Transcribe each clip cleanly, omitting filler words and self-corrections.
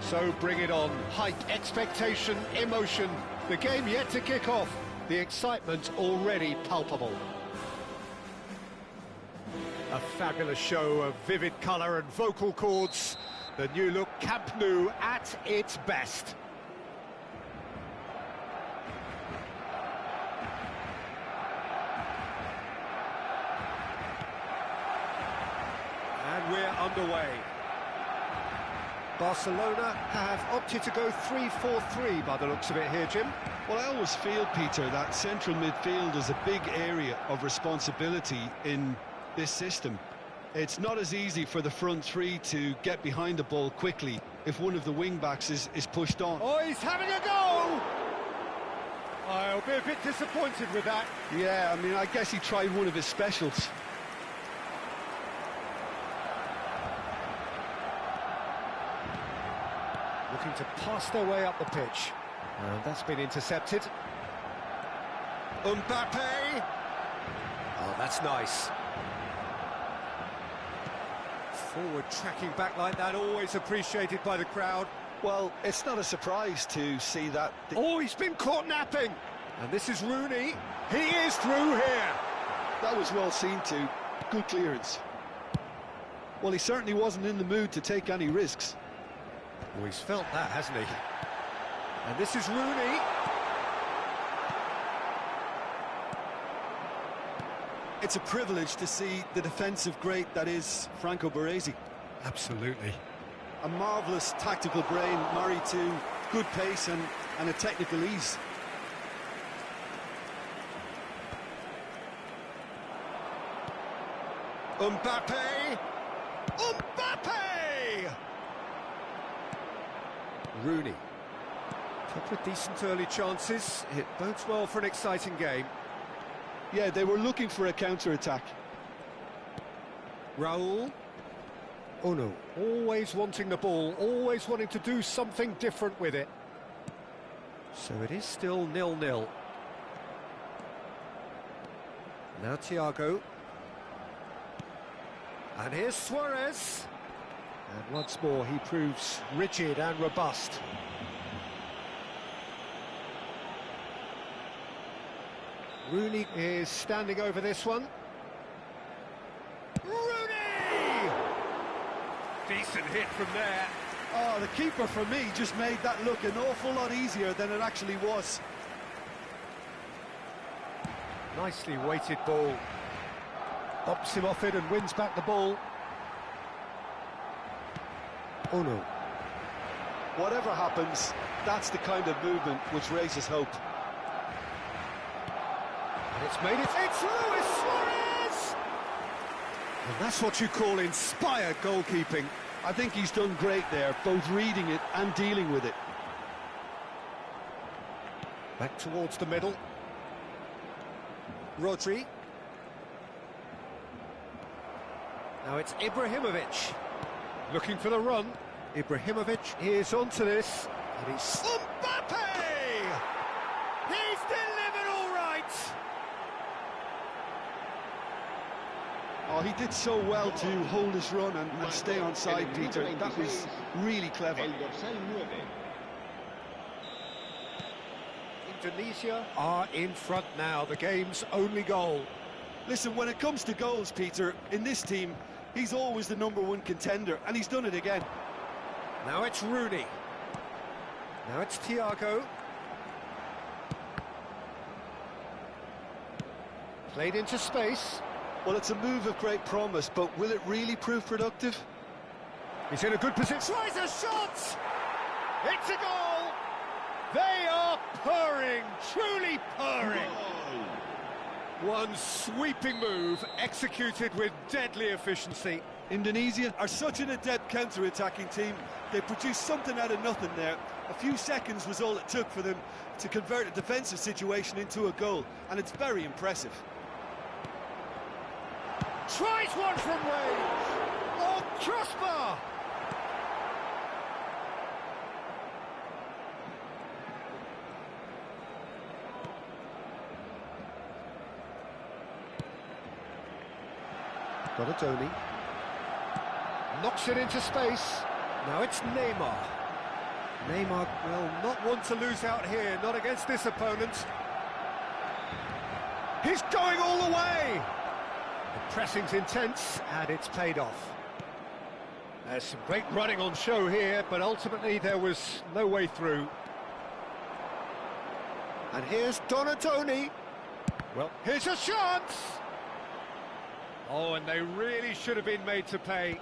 So bring it on. Hype, expectation, emotion. The game yet to kick off. The excitement already palpable. A fabulous show of vivid colour and vocal cords. The new look Camp Nou at its best. And we're underway. Barcelona have opted to go 3-4-3 by the looks of it here, Jim. Well, I always feel, Peter, that central midfield is a big area of responsibility in this system. It's not as easy for the front three to get behind the ball quickly if one of the wing-backs is pushed on. Oh, he's having a go! I'll be a bit disappointed with that. Yeah, I mean, I guess he tried one of his specials. Looking to pass their way up the pitch. And that's been intercepted. Mbappe! Oh, that's nice. Forward tracking back like that, always appreciated by the crowd. Well, it's not a surprise to see that... Oh, he's been caught napping! And this is Rooney. He is through here! That was well seen too. Good clearance. Well, he certainly wasn't in the mood to take any risks. Oh, he's felt that, hasn't he? And this is Rooney. It's a privilege to see the defensive great that is Franco Baresi. Absolutely. A marvellous tactical brain married to good pace and a technical ease. Mbappe! Mbappe! Rooney. Couple of decent early chances. It bodes well for an exciting game. Yeah, they were looking for a counter-attack. Raul. Oh no, always wanting the ball, always wanting to do something different with it. So it is still 0-0. Now Thiago. And here's Suarez. And once more he proves rigid and robust. Rooney is standing over this one. Rooney! Decent hit from there. Oh, the keeper, for me, just made that look an awful lot easier than it actually was. Nicely weighted ball. Bops him off it and wins back the ball. Oh no. Whatever happens, that's the kind of movement which raises hope. And it's made it. It's Luis Suarez! And that's what you call inspired goalkeeping. I think he's done great there, both reading it and dealing with it. Back towards the middle. Rodri. Now it's Ibrahimovic. Looking for the run. Ibrahimovic is onto this. And he's... Mbappe! He's delivered all right! Oh, he did so well to hold his run and stay on side, Peter. That was really clever. Indonesia are in front now, the game's only goal. Listen, when it comes to goals, Peter, in this team, he's always the #1 contender, and he's done it again. Now it's Rooney. Now it's Thiago. Played into space. Well, it's a move of great promise, but will it really prove productive? He's in a good position. Tries a shot! It's a goal! They are purring, truly purring. One sweeping move, executed with deadly efficiency. Indonesia are such an adept counter-attacking team. They produced something out of nothing there. A few seconds was all it took for them to convert a defensive situation into a goal, and it's very impressive. Tries one from range. Oh, crossbar! Donatoni. Knocks it into space. Now it's Neymar. Neymar will not want to lose out here, not against this opponent. He's going all the way! The pressing's intense, and it's paid off. There's some great running on show here, but ultimately there was no way through. And here's Donatoni. Well, here's a chance! Oh, and they really should have been made to pay.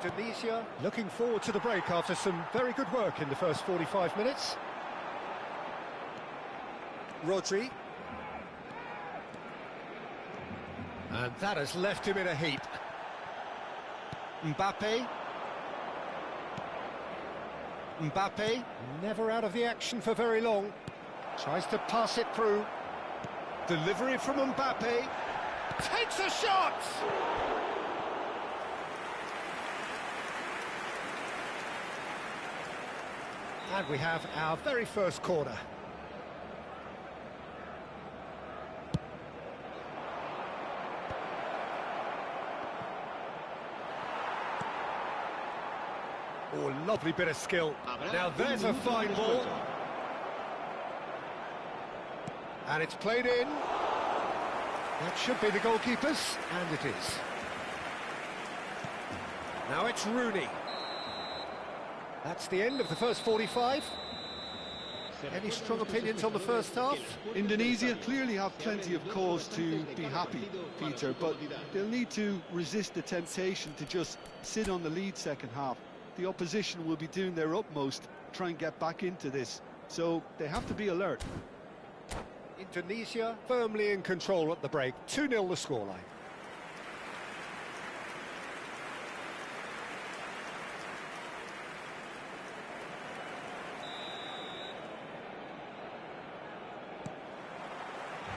Indonesia looking forward to the break after some very good work in the first 45 minutes. Rodri. And that has left him in a heap. Mbappe. Mbappe, never out of the action for very long. Tries to pass it through. Delivery from Mbappe. Takes a shot! And we have our very first corner. Oh, lovely bit of skill. Now there's a fine ball. And it's played in. That should be the goalkeeper's, and it is. Now it's Rooney. That's the end of the first 45. Any strong opinions on the first half? Indonesia clearly have plenty of cause to be happy, Peter, but they'll need to resist the temptation to just sit on the lead second half. The opposition will be doing their utmost to try and get back into this, so they have to be alert. Indonesia firmly in control at the break. 2-0 the scoreline.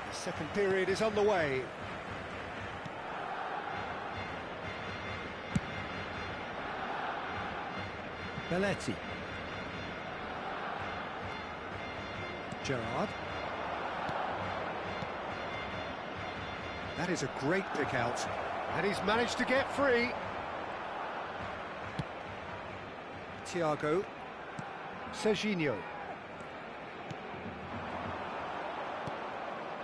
The second period is on the way. Belletti. Gerrard. That is a great pick out. And he's managed to get free. Thiago. Serginho.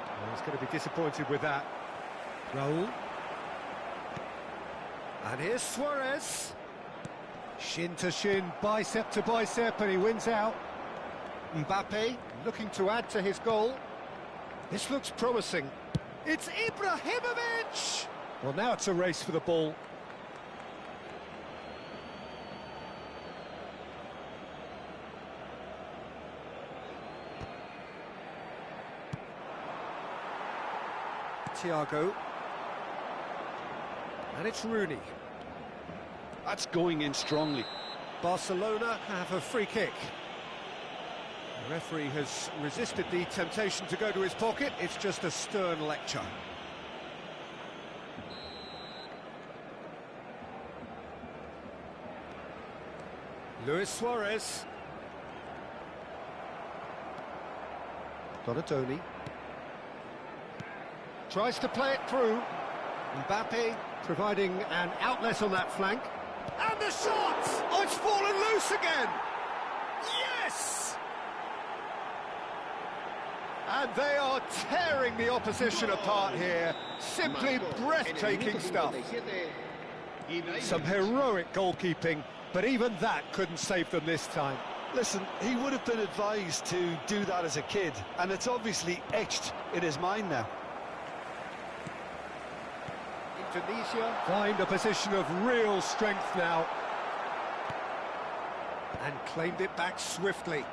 Well, he's going to be disappointed with that. Raul. And here's Suarez. Shin to shin, bicep to bicep, and he wins out. Mbappe looking to add to his goal. This looks promising. It's Ibrahimovic! Well, now it's a race for the ball. Thiago. And it's Rooney. That's going in strongly. Barcelona have a free kick. The referee has resisted the temptation to go to his pocket. It's just a stern lecture. Luis Suarez. Donatoni. Tries to play it through. Mbappe providing an outlet on that flank. And the shot! Oh, it's fallen loose again! Yes! And they are tearing the opposition apart here. Simply breathtaking stuff. Some heroic goalkeeping, but even that couldn't save them this time. Listen, he would have been advised to do that as a kid, and it's obviously etched in his mind now. Indonesia find a position of real strength now. And claimed it back swiftly.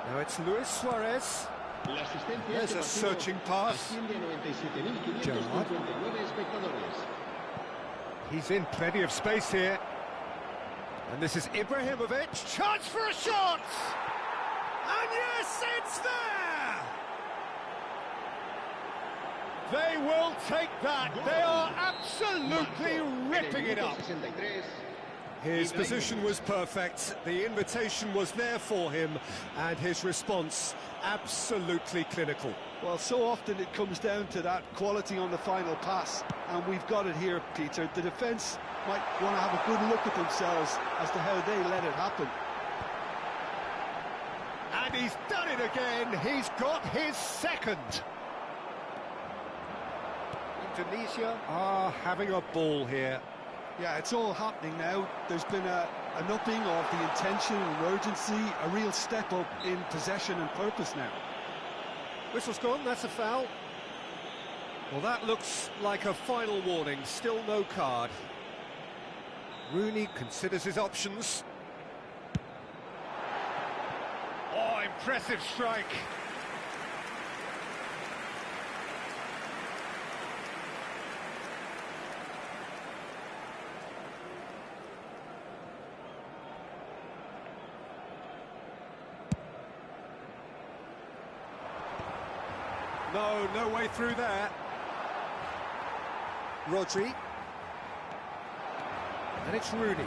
Now it's Luis Suarez. There's a searching pass. Gerrard. He's in plenty of space here. And this is Ibrahimovic. Chance for a shot! And yes, it's there! They will take that. They are absolutely ripping it up. His position was perfect, the invitation was there for him, and his response absolutely clinical. Well, so often it comes down to that quality on the final pass, and we've got it here, Peter. The defence might want to have a good look at themselves as to how they let it happen. And he's done it again, he's got his second. Indonesia are having a ball here. Yeah, it's all happening now. There's been an upping of the intention and urgency, a real step up in possession and purpose now. Whistle's gone, that's a foul. Well, that looks like a final warning, still no card. Rooney considers his options. Oh, impressive strike. No way through there. Rodri. And it's Rooney.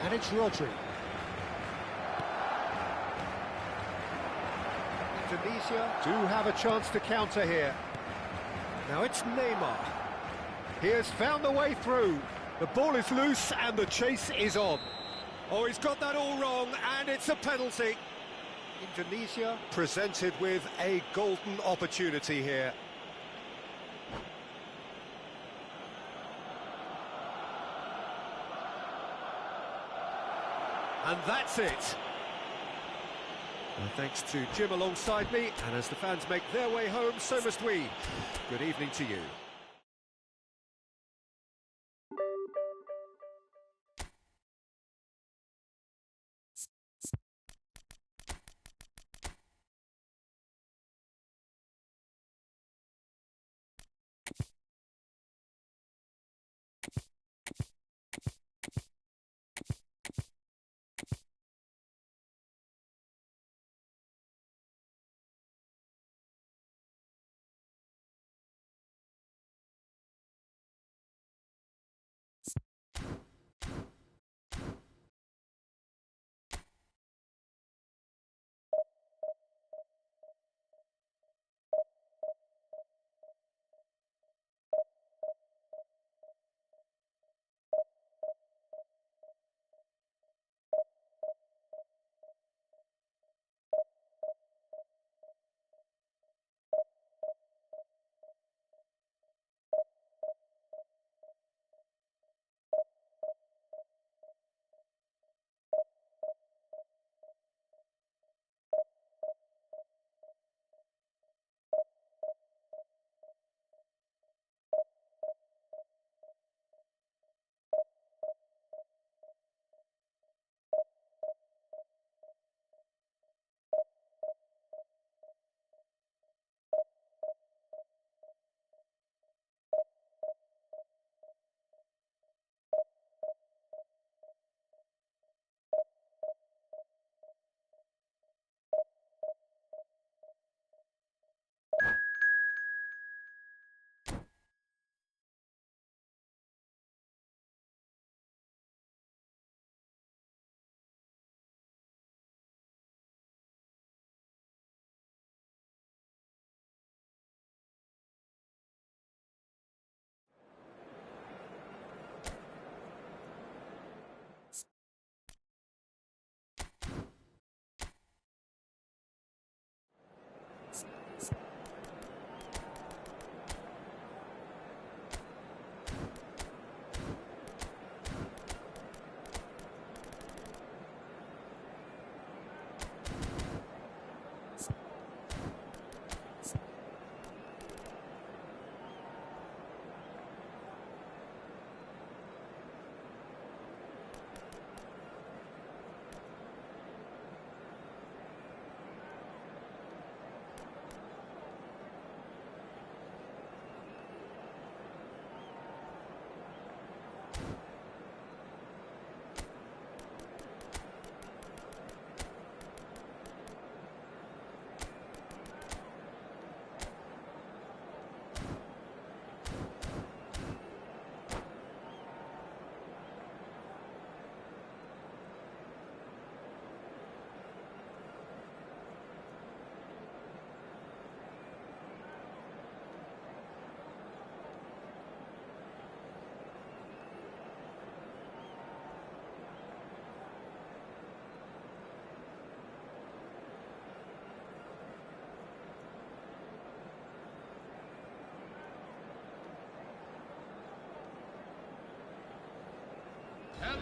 And it's Rodri. Indonesia do have a chance to counter here. Now it's Neymar. He has found the way through. The ball is loose and the chase is on. Oh, he's got that all wrong, and it's a penalty. Indonesia presented with a golden opportunity here. And that's it. And thanks to Jim alongside me, and as the fans make their way home, so must we. Good evening to you.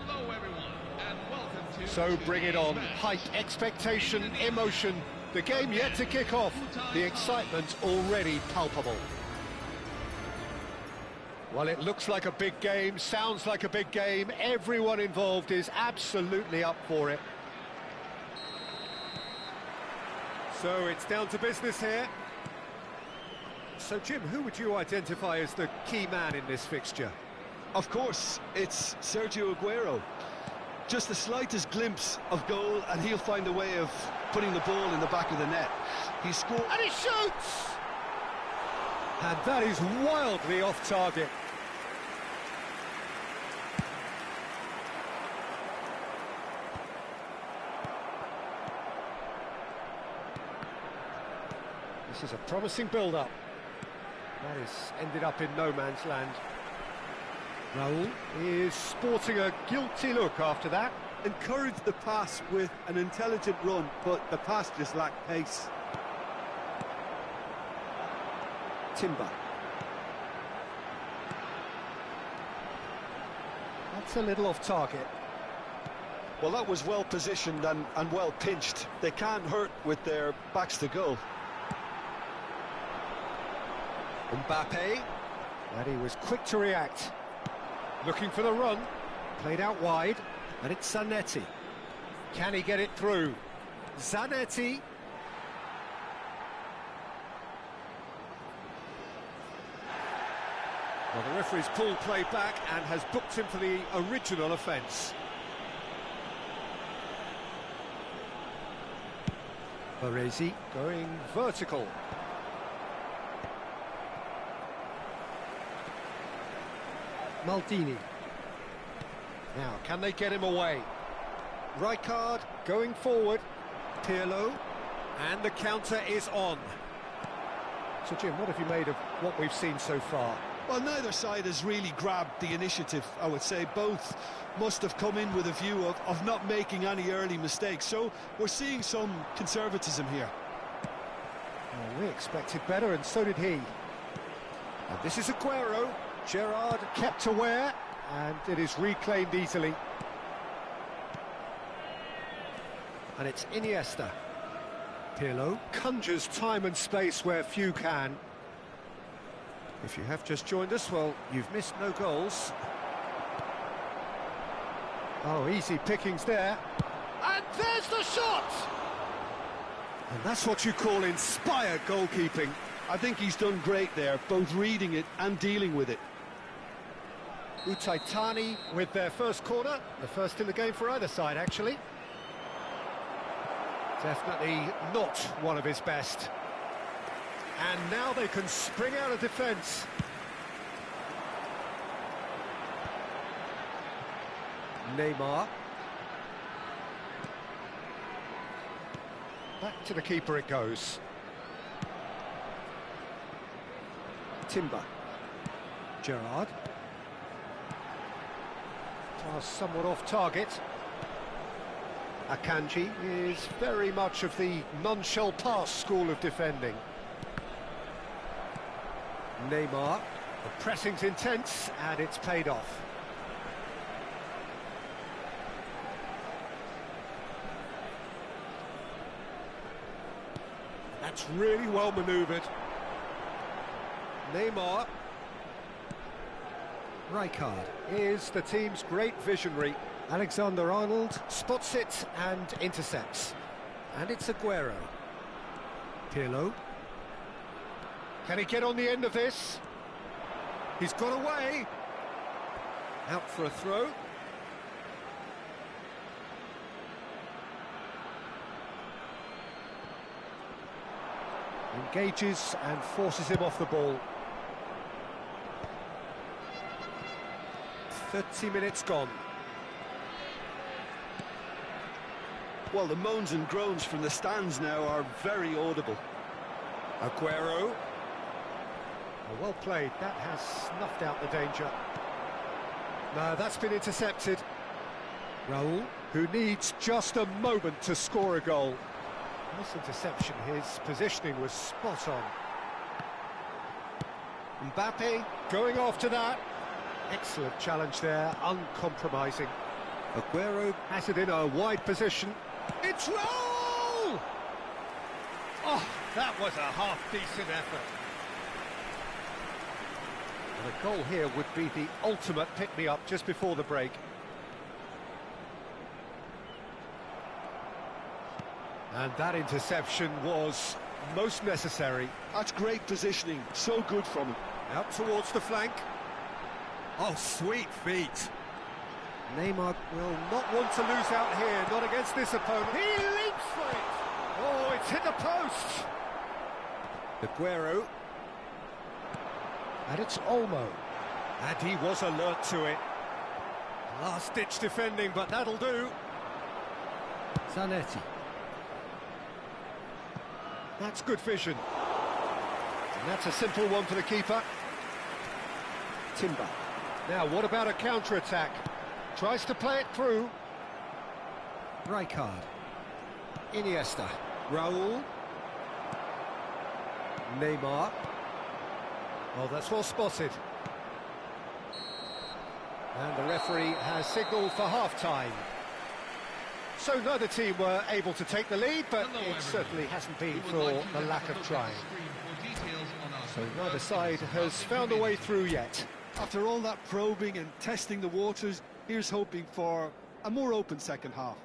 Hello everyone, and welcome to... So bring it on. Hype, expectation, emotion. The game yet to kick off. The excitement already palpable. Well, it looks like a big game, sounds like a big game. Everyone involved is absolutely up for it. So it's down to business here. So, Jim, who would you identify as the key man in this fixture? Of course, it's Sergio Aguero. Just the slightest glimpse of goal and he'll find a way of putting the ball in the back of the net. He scored... And he shoots! And that is wildly off target. This is a promising build-up. That has ended up in no man's land. Raul is sporting a guilty look after that. Encouraged the pass with an intelligent run, but the pass just lacked pace. Timber. That's a little off target. Well, that was well positioned and well pinched. They can't hurt with their backs to goal. Mbappe, and he was quick to react. Looking for the run, played out wide, and it's Zanetti. Can he get it through? Zanetti. Well, the referee's pulled play back and has booked him for the original offence. Baresi going vertical. Maldini. Now, can they get him away? Rijkaard going forward. Pirlo. And the counter is on. So, Jim, what have you made of what we've seen so far? Well, neither side has really grabbed the initiative, I would say. Both must have come in with a view of not making any early mistakes. So we're seeing some conservatism here. Well, we expected better, and so did he. And this is Aguero. Gerrard kept aware, and it is reclaimed easily. And it's Iniesta. Pirlo conjures time and space where few can. If you have just joined us, well, you've missed no goals. Oh, easy pickings there. And there's the shot! And that's what you call inspired goalkeeping. I think he's done great there, both reading it and dealing with it. Utaitani with their first corner, the first in the game for either side, actually. Definitely not one of his best. And now they can spring out of defence. Neymar. Back to the keeper it goes. Timber. Gerrard. Pass somewhat off target. Akanji is very much of the non-shell pass school of defending. Neymar. The pressing's intense and it's paid off. That's really well manoeuvred. Neymar. Rijkaard is the team's great visionary. Alexander-Arnold spots it and intercepts. And it's Aguero. Pirlo. Can he get on the end of this? He's got away. Out for a throw. Engages and forces him off the ball. 30 minutes gone. Well, the moans and groans from the stands now are very audible. Aguero. Well played, that has snuffed out the danger. No, that's been intercepted. Raul, who needs just a moment to score a goal. Nice interception, his positioning was spot on. Mbappe going after that. Excellent challenge there, uncompromising. Aguero has it in a wide position. It's roll! Oh, that was a half-decent effort. And a goal here would be the ultimate pick-me-up just before the break. And that interception was most necessary. That's great positioning, so good from him. Out towards the flank. Oh, sweet feet. Neymar will not want to lose out here, not against this opponent. He leaps for it. Oh, it's hit the post. Aguero. And it's Olmo. And he was alert to it. Last-ditch defending, but that'll do. Zanetti. That's good vision. And that's a simple one for the keeper. Timber. Now, what about a counter-attack? Tries to play it through. Rijkaard. Iniesta. Raul. Neymar. Oh, that's well spotted. And the referee has signalled for half-time. So neither team were able to take the lead, but it certainly hasn't been for the lack of trying. So neither side has found a way through yet. After all that probing and testing the waters, here's hoping for a more open second half.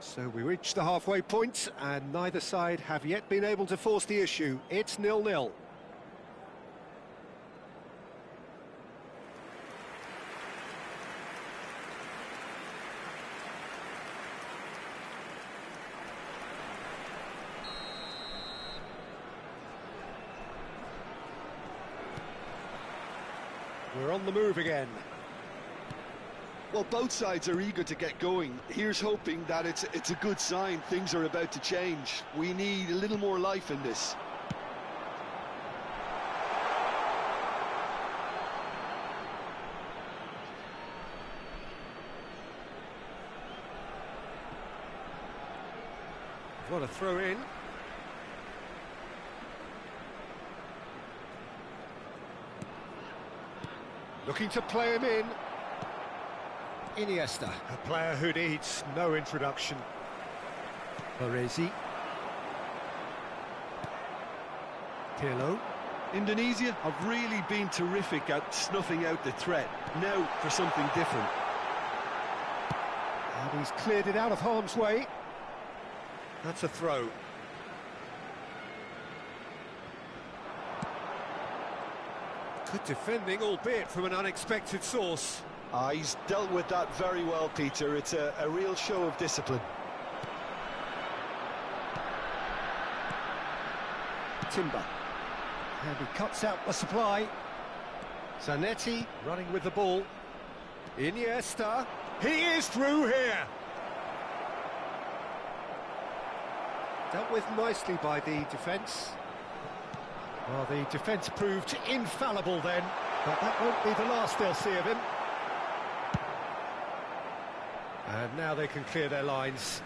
So we reach the halfway point, and neither side have yet been able to force the issue. It's 0-0. We're on the move again. Well, both sides are eager to get going. Here's hoping that it's a good sign. Things are about to change. We need a little more life in this. What a throw in. Looking to play him in. Iniesta, a player who needs no introduction. Baresi. Pirlo. Indonesia have really been terrific at snuffing out the threat. Now for something different. And he's cleared it out of harm's way. That's a throw. Good defending, albeit from an unexpected source. He's dealt with that very well, Peter. It's a real show of discipline. Timber. And he cuts out the supply. Zanetti running with the ball. Iniesta. He is through here. Dealt with nicely by the defence. Well, the defence proved infallible then, but that won't be the last they'll see of him. And now they can clear their lines.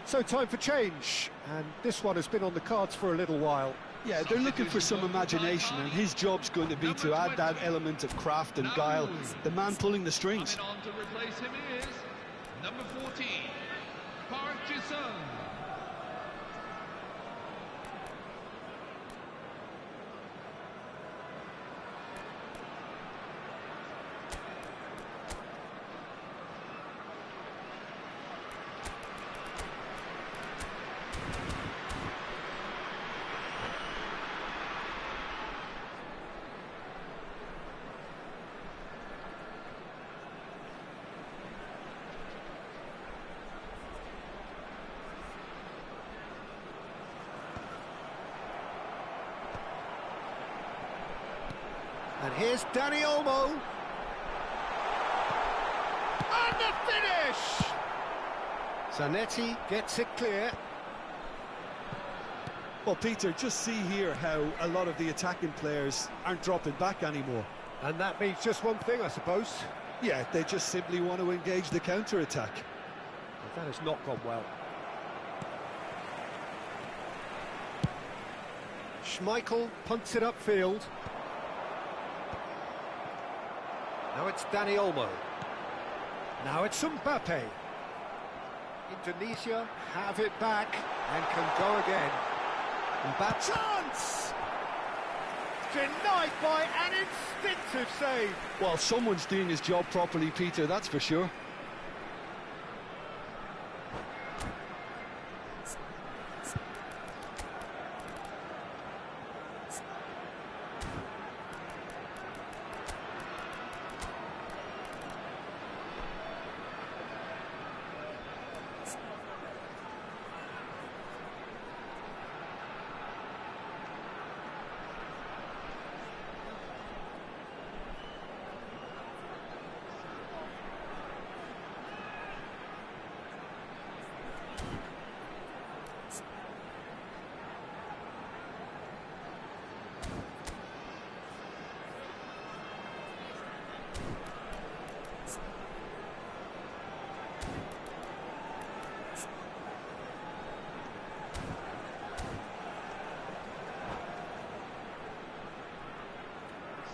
So time for change, and this one has been on the cards for a little while. Yeah, they're looking for some imagination, and his job's going to be to add that element of craft and guile, the man pulling the strings. Coming on to replace him is number 14, Park Ji-sung. And here's Dani Olmo. And the finish! Zanetti gets it clear. Well, Peter, just see here how a lot of the attacking players aren't dropping back anymore. And that means just one thing, I suppose. Yeah, they just simply want to engage the counter-attack. But that has not gone well. Schmeichel punts it upfield. Now it's Dani Olmo. Now it's Mbappe. Indonesia have it back and can go again. Mbappe. Chance! Denied by an instinctive save. Well, someone's doing his job properly, Peter, that's for sure.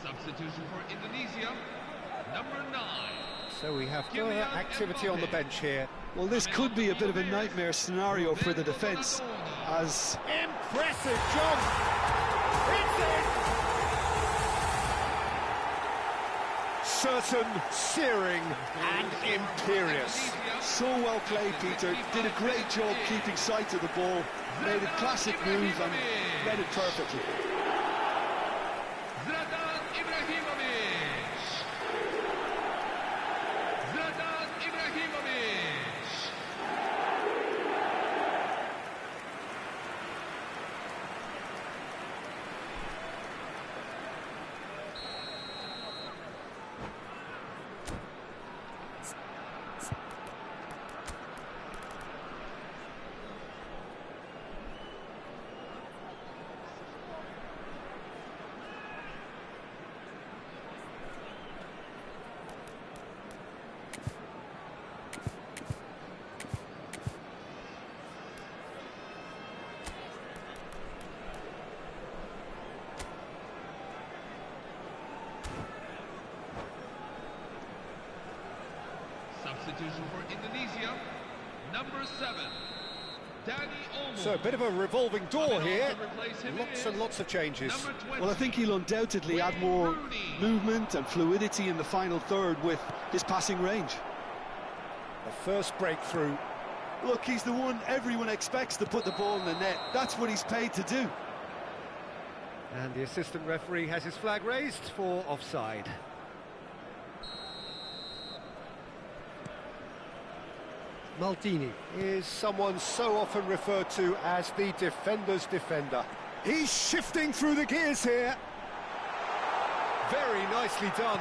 Substitution for Indonesia, number 9. So we have further activity on the bench here. Well, this could be a bit of a nightmare scenario for the defence, as... Impressive jump! It's in! Certain, searing and imperious. So well played, Peter. Did a great job keeping sight of the ball. Made a classic move and read it perfectly. Substitution for Indonesia, number 7, Danny Olmo. So a bit of a revolving door here. Lots and lots of changes. Well, I think he'll undoubtedly add more movement and fluidity in the final third with his passing range. The first breakthrough. Look, he's the one everyone expects to put the ball in the net. That's what he's paid to do. And the assistant referee has his flag raised for offside. Maldini is someone so often referred to as the defender's defender. He's shifting through the gears here. Very nicely done.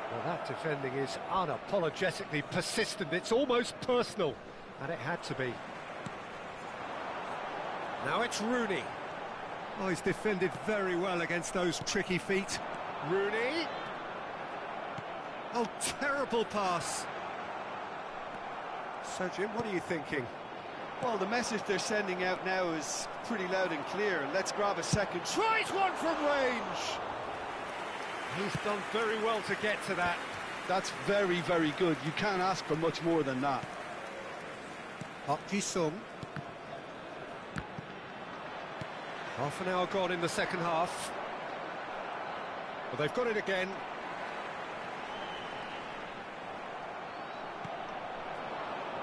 Well, that defending is unapologetically persistent. It's almost personal, and it had to be. Now it's Rooney. Oh, he's defended very well against those tricky feet. Rooney. Oh, terrible pass. So, Jim, what are you thinking? Well, the message they're sending out now is pretty loud and clear. Let's grab a second. Tries one from range! He's done very well to get to that. That's very, very good. You can't ask for much more than that. Park Ji-sung. Half an hour gone in the second half. Well, they've got it again.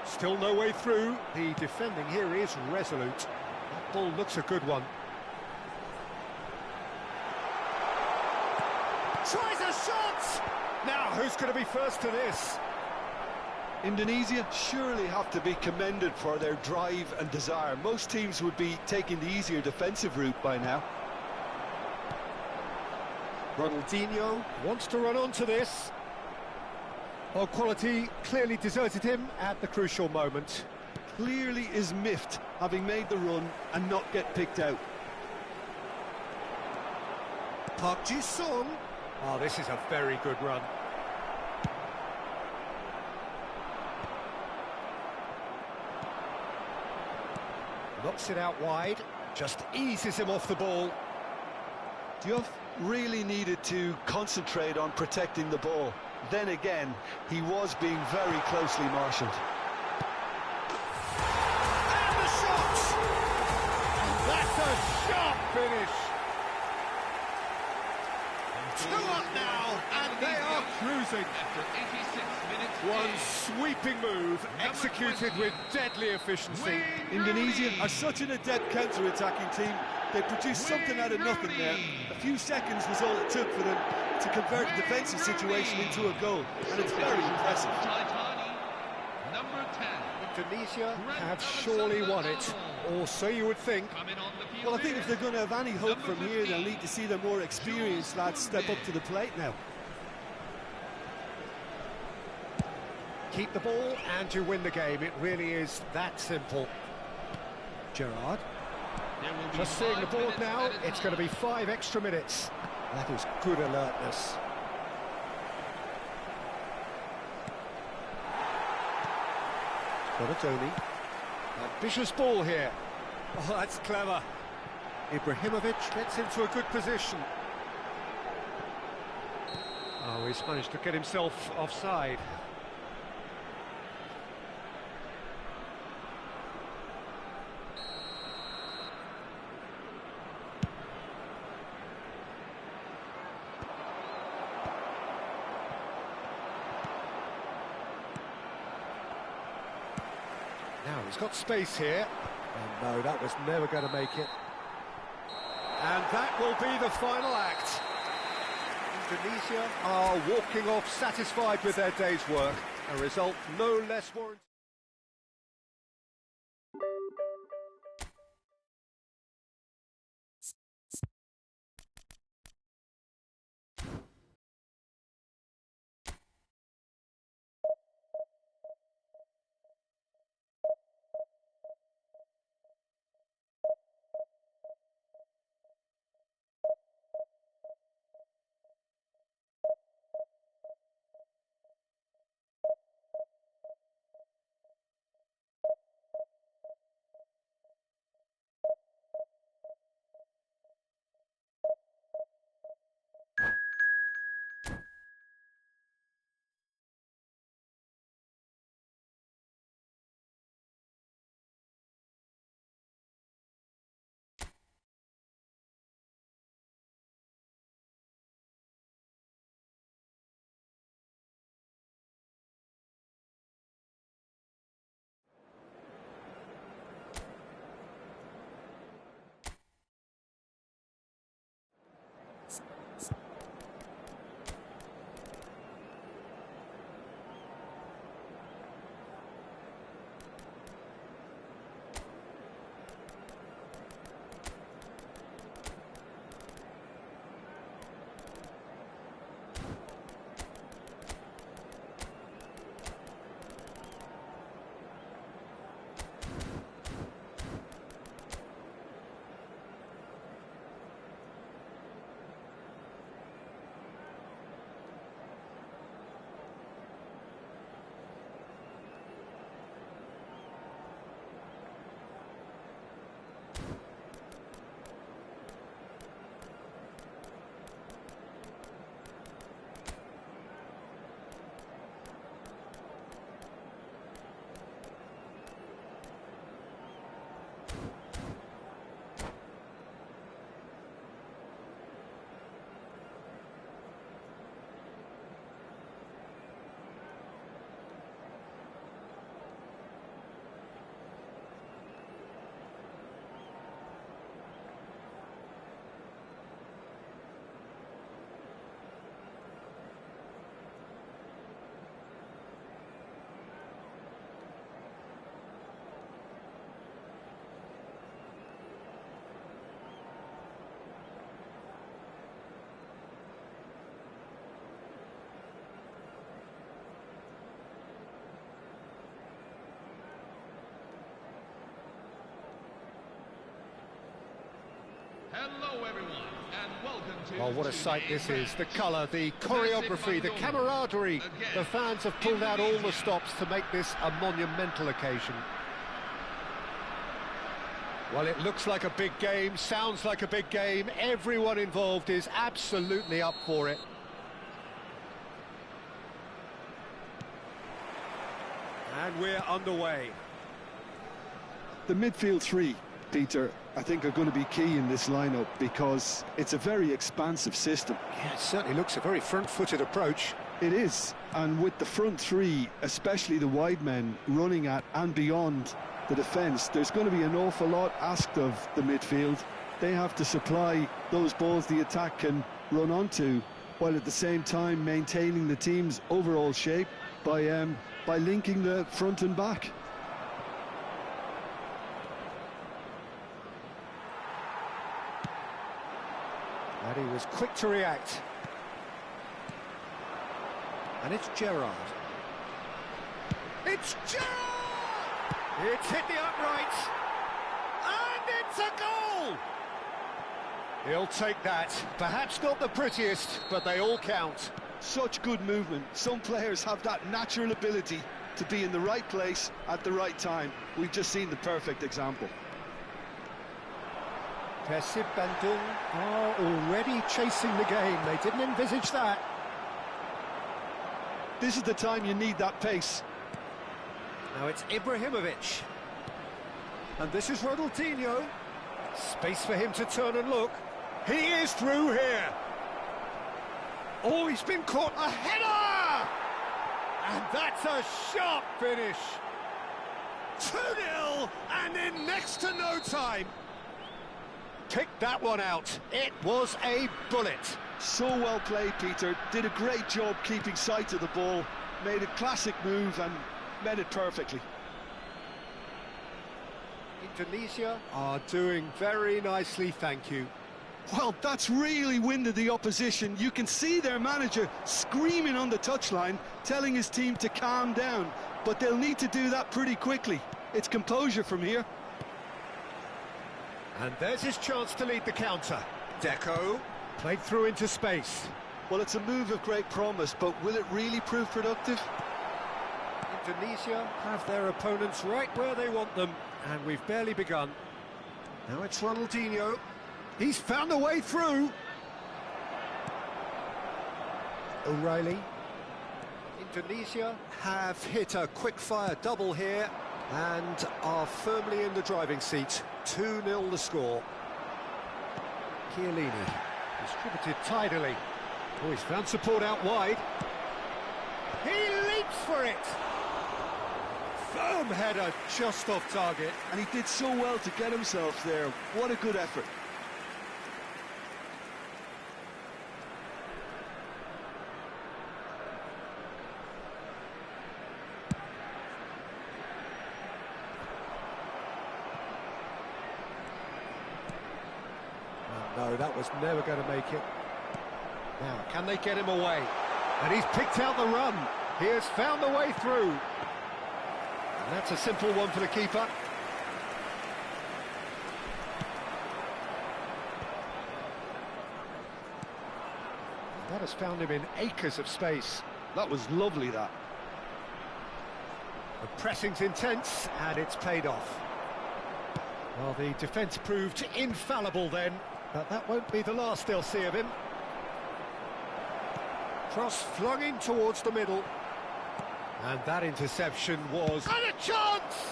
Still no way through. The defending here is resolute. That ball looks a good one. Tries a shot! Now, who's going to be first to this? Indonesia surely have to be commended for their drive and desire. Most teams would be taking the easier defensive route by now. Ronaldinho wants to run onto this. Well, quality clearly deserted him at the crucial moment. Clearly is miffed, having made the run and not get picked out. Park Ji-sung. Oh, this is a very good run. Knocks it out wide, just eases him off the ball. Diouf really needed to concentrate on protecting the ball. then again, he was being very closely marshalled. And the shot! That's a sharp finish. 2 up now, and they are cruising. After 86 minutes. One sweeping move, executed with deadly efficiency. Indonesia are such an adept counter-attacking team. They produced something out of nothing there. A few seconds was all it took for them to convert a defensive situation into a goal, and it's very impressive. Number 10. Indonesia have surely won it, or so you would think. Coming on the field Well, I think if they're going to have any hope Number from here, they'll need to see their more experienced lads step up to the plate now. Keep the ball and you win the game. It really is that simple. Gerrard. There will be Just seeing the 5 board minutes now, at a it's going to be 5 extra minutes. That is good alertness. Bonatoni. Ambitious ball here. Oh, that's clever. Ibrahimovic gets into a good position. Oh, he's managed to get himself offside. Now he's got space here. And no, that was never going to make it. And that will be the final act. Indonesia are walking off satisfied with their day's work. A result no less warranted. Hello, everyone, and welcome to. Well, what a sight this is. The colour, the choreography, the camaraderie. The fans have pulled out all the stops to make this a monumental occasion. Well, it looks like a big game, sounds like a big game. Everyone involved is absolutely up for it. And we're underway. The midfield three, Peter, I think are going to be key in this lineup because it's a very expansive system. Yeah, it certainly looks a very front-footed approach. It is, and with the front three, especially the wide men running at and beyond the defence, there's going to be an awful lot asked of the midfield. They have to supply those balls the attack can run onto, while at the same time maintaining the team's overall shape by linking the front and back. And he was quick to react. And it's Gerrard. It's Gerrard! It's hit the uprights. And it's a goal! He'll take that. Perhaps not the prettiest, but they all count. Such good movement. Some players have that natural ability to be in the right place at the right time. We've just seen the perfect example. Persib Bandung are already chasing the game. They didn't envisage that. This is the time you need that pace. Now it's Ibrahimovic. And this is Ronaldinho. Space for him to turn and look. He is through here. Oh, he's been caught. A header! And that's a sharp finish. 2-0, and in next to no time. Picked that one out. It was a bullet. So well played, Peter. Did a great job keeping sight of the ball. Made a classic move and met it perfectly. Indonesia are doing very nicely, thank you. Well, that's really winded the opposition. You can see their manager screaming on the touchline, telling his team to calm down. But they'll need to do that pretty quickly. It's composure from here. And there's his chance to lead the counter. Deco played through into space. Well, it's a move of great promise, but will it really prove productive? Indonesia have their opponents right where they want them, and we've barely begun. Now it's Ronaldinho. He's found a way through. O'Reilly. Indonesia have hit a quick-fire double here and are firmly in the driving seat. 2-0 the score. Chiellini distributed tidily. Oh, he's found support out wide. He leaps for it. Firm header just off target. And he did so well to get himself there. What a good effort. No, that was never going to make it. Now, can they get him away? And he's picked out the run. He has found the way through. And that's a simple one for the keeper. That has found him in acres of space. That was lovely, that. The pressing's intense, and it's paid off. Well, the defence proved infallible then. But that won't be the last they'll see of him. Cross flung in towards the middle. And that interception was... And a chance!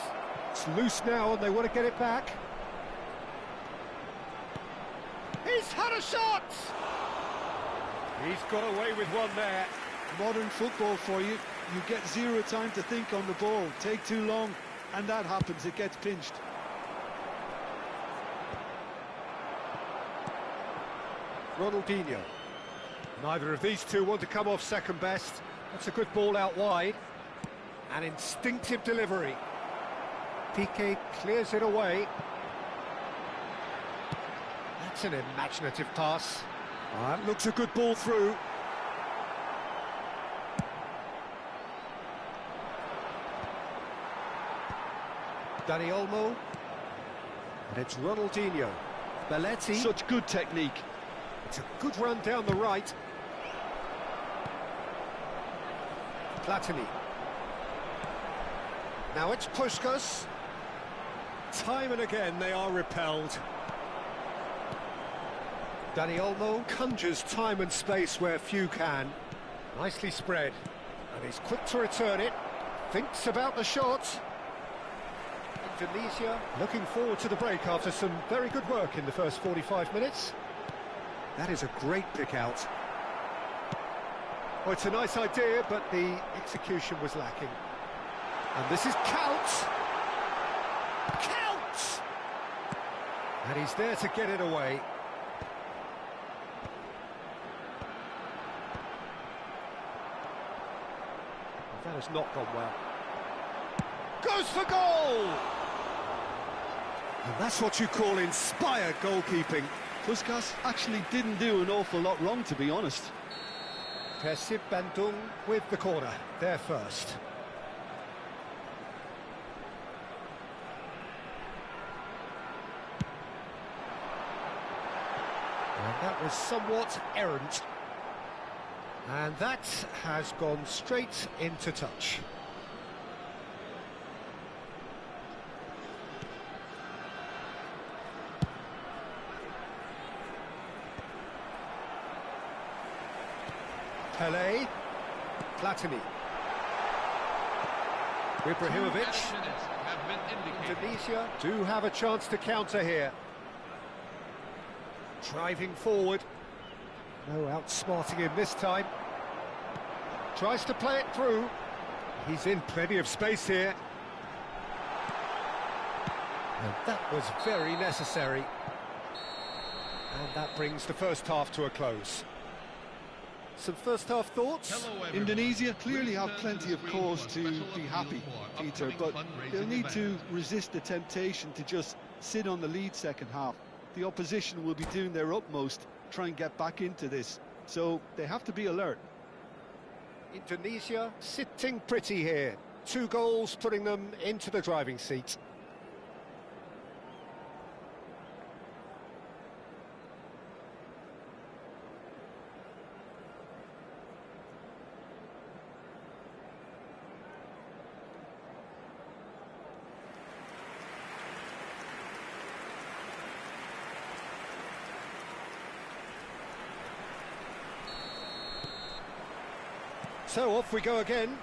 It's loose now and they want to get it back. He's had a shot! He's got away with one there. Modern football for you. You get zero time to think on the ball. Take too long, and that happens. It gets pinched. Ronaldinho. Neither of these two want to come off second best. That's a good ball out wide. An instinctive delivery. Piqué clears it away. That's an imaginative pass. That looks a good ball through. Dani Olmo. And it's Ronaldinho. Belletti. Such good technique. It's a good run down the right. Platini. Now it's Puskas. Time and again they are repelled. Dani Olmo conjures time and space where few can. Nicely spread. And he's quick to return it. Thinks about the shot. Indonesia looking forward to the break after some very good work in the first 45 minutes. That is a great pick out. Well, it's a nice idea, but the execution was lacking. And this is Count! Count! And he's there to get it away. That has not gone well. Goes for goal! And that's what you call inspired goalkeeping. Puskas actually didn't do an awful lot wrong, to be honest. Persib Bandung with the corner, there first. And that was somewhat errant. And that has gone straight into touch. Pele, Platini, Ibrahimovic. Indonesia do have a chance to counter here. Driving forward. No outsmarting him this time. Tries to play it through. He's in plenty of space here. And that was very necessary. And that brings the first half to a close. Some first half thoughts? Indonesia clearly have plenty of cause to be happy, Peter, but they'll need to resist the temptation to just sit on the lead second half. The opposition will be doing their utmost to try and get back into this, so they have to be alert. Indonesia sitting pretty here. 2 goals putting them into the driving seat. So off we go again.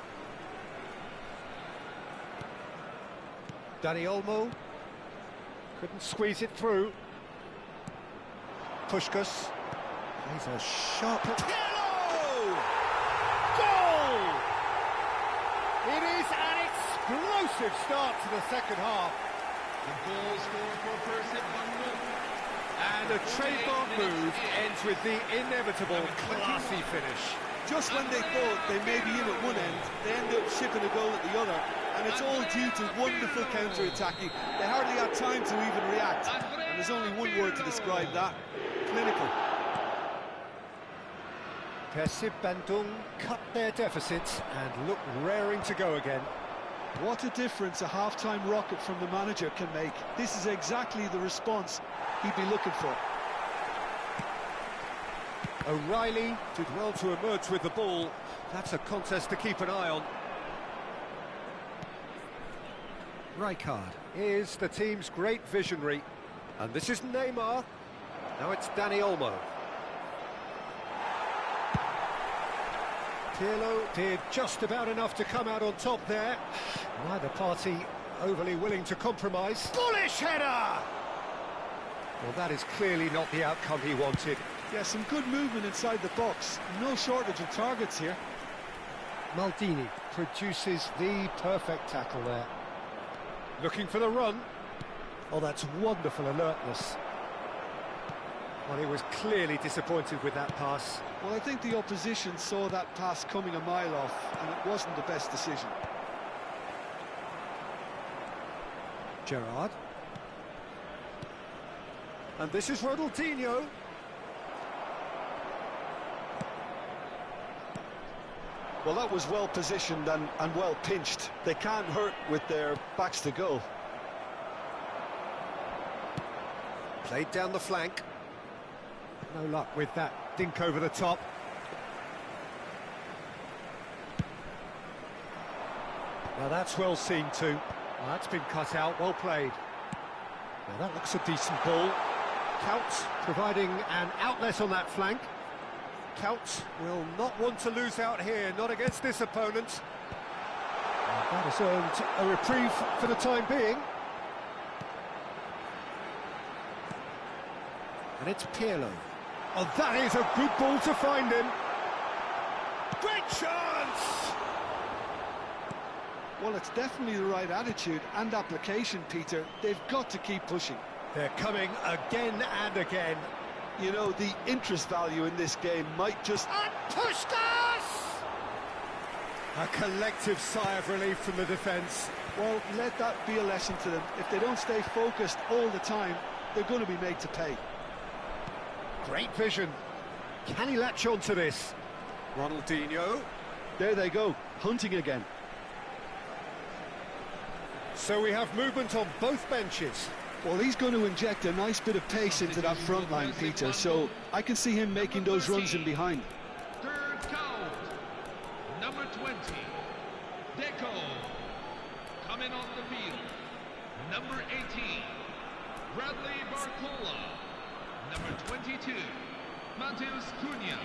Dani Olmo couldn't squeeze it through. Puskas plays a sharp Pirlo! Goal! It is an explosive start to the second half. The goal scored for Persib Bandung. And a trademark move ends with the inevitable classy finish. Just when they thought they may be in at one end, they end up shipping a goal at the other, and it's all due to wonderful counter-attacking. They hardly had time to even react, and there's only one word to describe that: clinical. Persib Bandung cut their deficit and look raring to go again. What a difference a half-time rocket from the manager can make. This is exactly the response he'd be looking for. O'Reilly did well to emerge with the ball. That's a contest to keep an eye on. Rijkaard is the team's great visionary. And this is Neymar. Now it's Dani Olmo. Pirlo did just about enough to come out on top there. Neither party overly willing to compromise. Bullish header! Well, that is clearly not the outcome he wanted. Yeah, some good movement inside the box. No shortage of targets here. Maldini produces the perfect tackle there. Looking for the run. Oh, that's wonderful alertness. Well, he was clearly disappointed with that pass. Well, I think the opposition saw that pass coming a mile off, and it wasn't the best decision. Gerrard. And this is Ronaldinho. Well, that was well positioned and well pinched. They can't hurt with their backs to goal. Played down the flank. No luck with that dink over the top. Now that's well seen too. Well, that's been cut out, well played. Now that looks a decent ball. Count providing an outlet on that flank. Count will not want to lose out here, not against this opponent. That has earned a reprieve for the time being. And it's Pirlo. Oh, that is a good ball to find him. Great chance! Well, it's definitely the right attitude and application, Peter. They've got to keep pushing. They're coming again and again. You know, the interest value in this game might just... And Puskás! A collective sigh of relief from the defence. Well, let that be a lesson to them. If they don't stay focused all the time, they're going to be made to pay. Great vision. Can he latch on to this? Ronaldinho. There they go, hunting again. So we have movement on both benches. Well, he's going to inject a nice bit of pace into that front line, Peter, so I can see him making those runs in behind. Third count. Number 20. Deco. Coming on the field. Number 18. Bradley Barcola. Number 22. Mateus Cunha.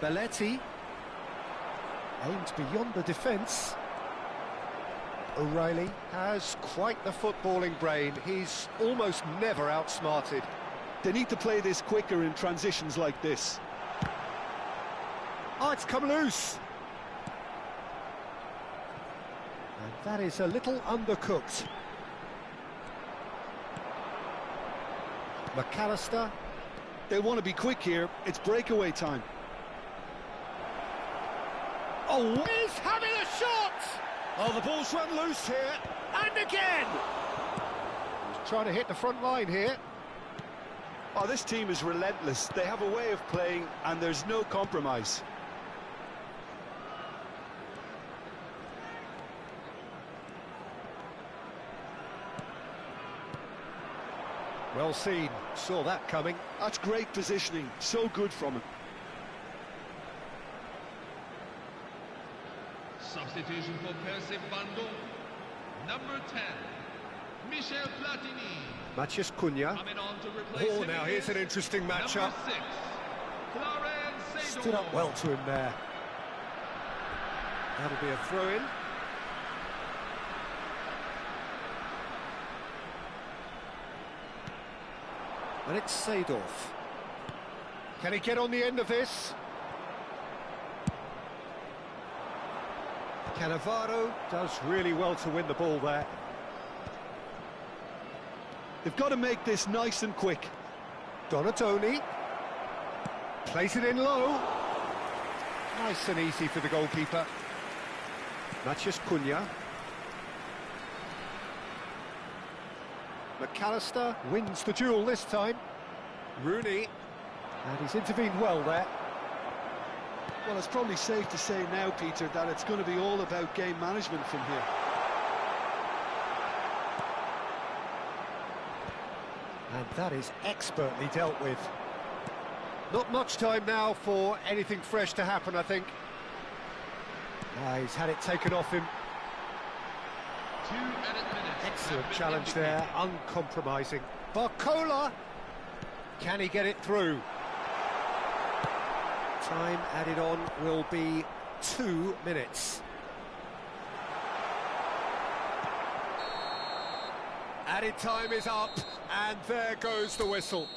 Belletti aimed beyond the defence. O'Reilly has quite the footballing brain. He's almost never outsmarted. They need to play this quicker in transitions like this. Oh, it's come loose. And that is a little undercooked. McAllister. They want to be quick here. It's breakaway time. Oh, he's having a shot! Oh, the ball's run loose here. And again! He's trying to hit the front line here. Oh, this team is relentless. They have a way of playing, and there's no compromise. Well seen. Saw that coming. That's great positioning. So good from him. Substitution for Percy Bando. Number 10. Michel Platini. Mateus Cunha. Coming on to replace him. Oh, now here's an interesting matchup. Number 6. Clarence Seedorf. Stood up well to him there. That'll be a throw-in. And it's Seedorf. Can he get on the end of this? Cannavaro does really well to win the ball there. They've got to make this nice and quick. Donatoni. Plays it in low. Nice and easy for the goalkeeper. Mateus Cunha. McAllister wins the duel this time. Rooney. And he's intervened well there. Well, it's probably safe to say now, Peter, that it's going to be all about game management from here. And that is expertly dealt with. Not much time now for anything fresh to happen, I think. He's had it taken off him. 2 added minutes. Excellent challenge there, uncompromising. Barcola! Can he get it through? Time added on will be 2 minutes. Added time is up, and there goes the whistle.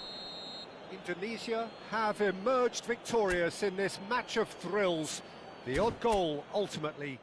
Indonesia have emerged victorious in this match of thrills. The odd goal ultimately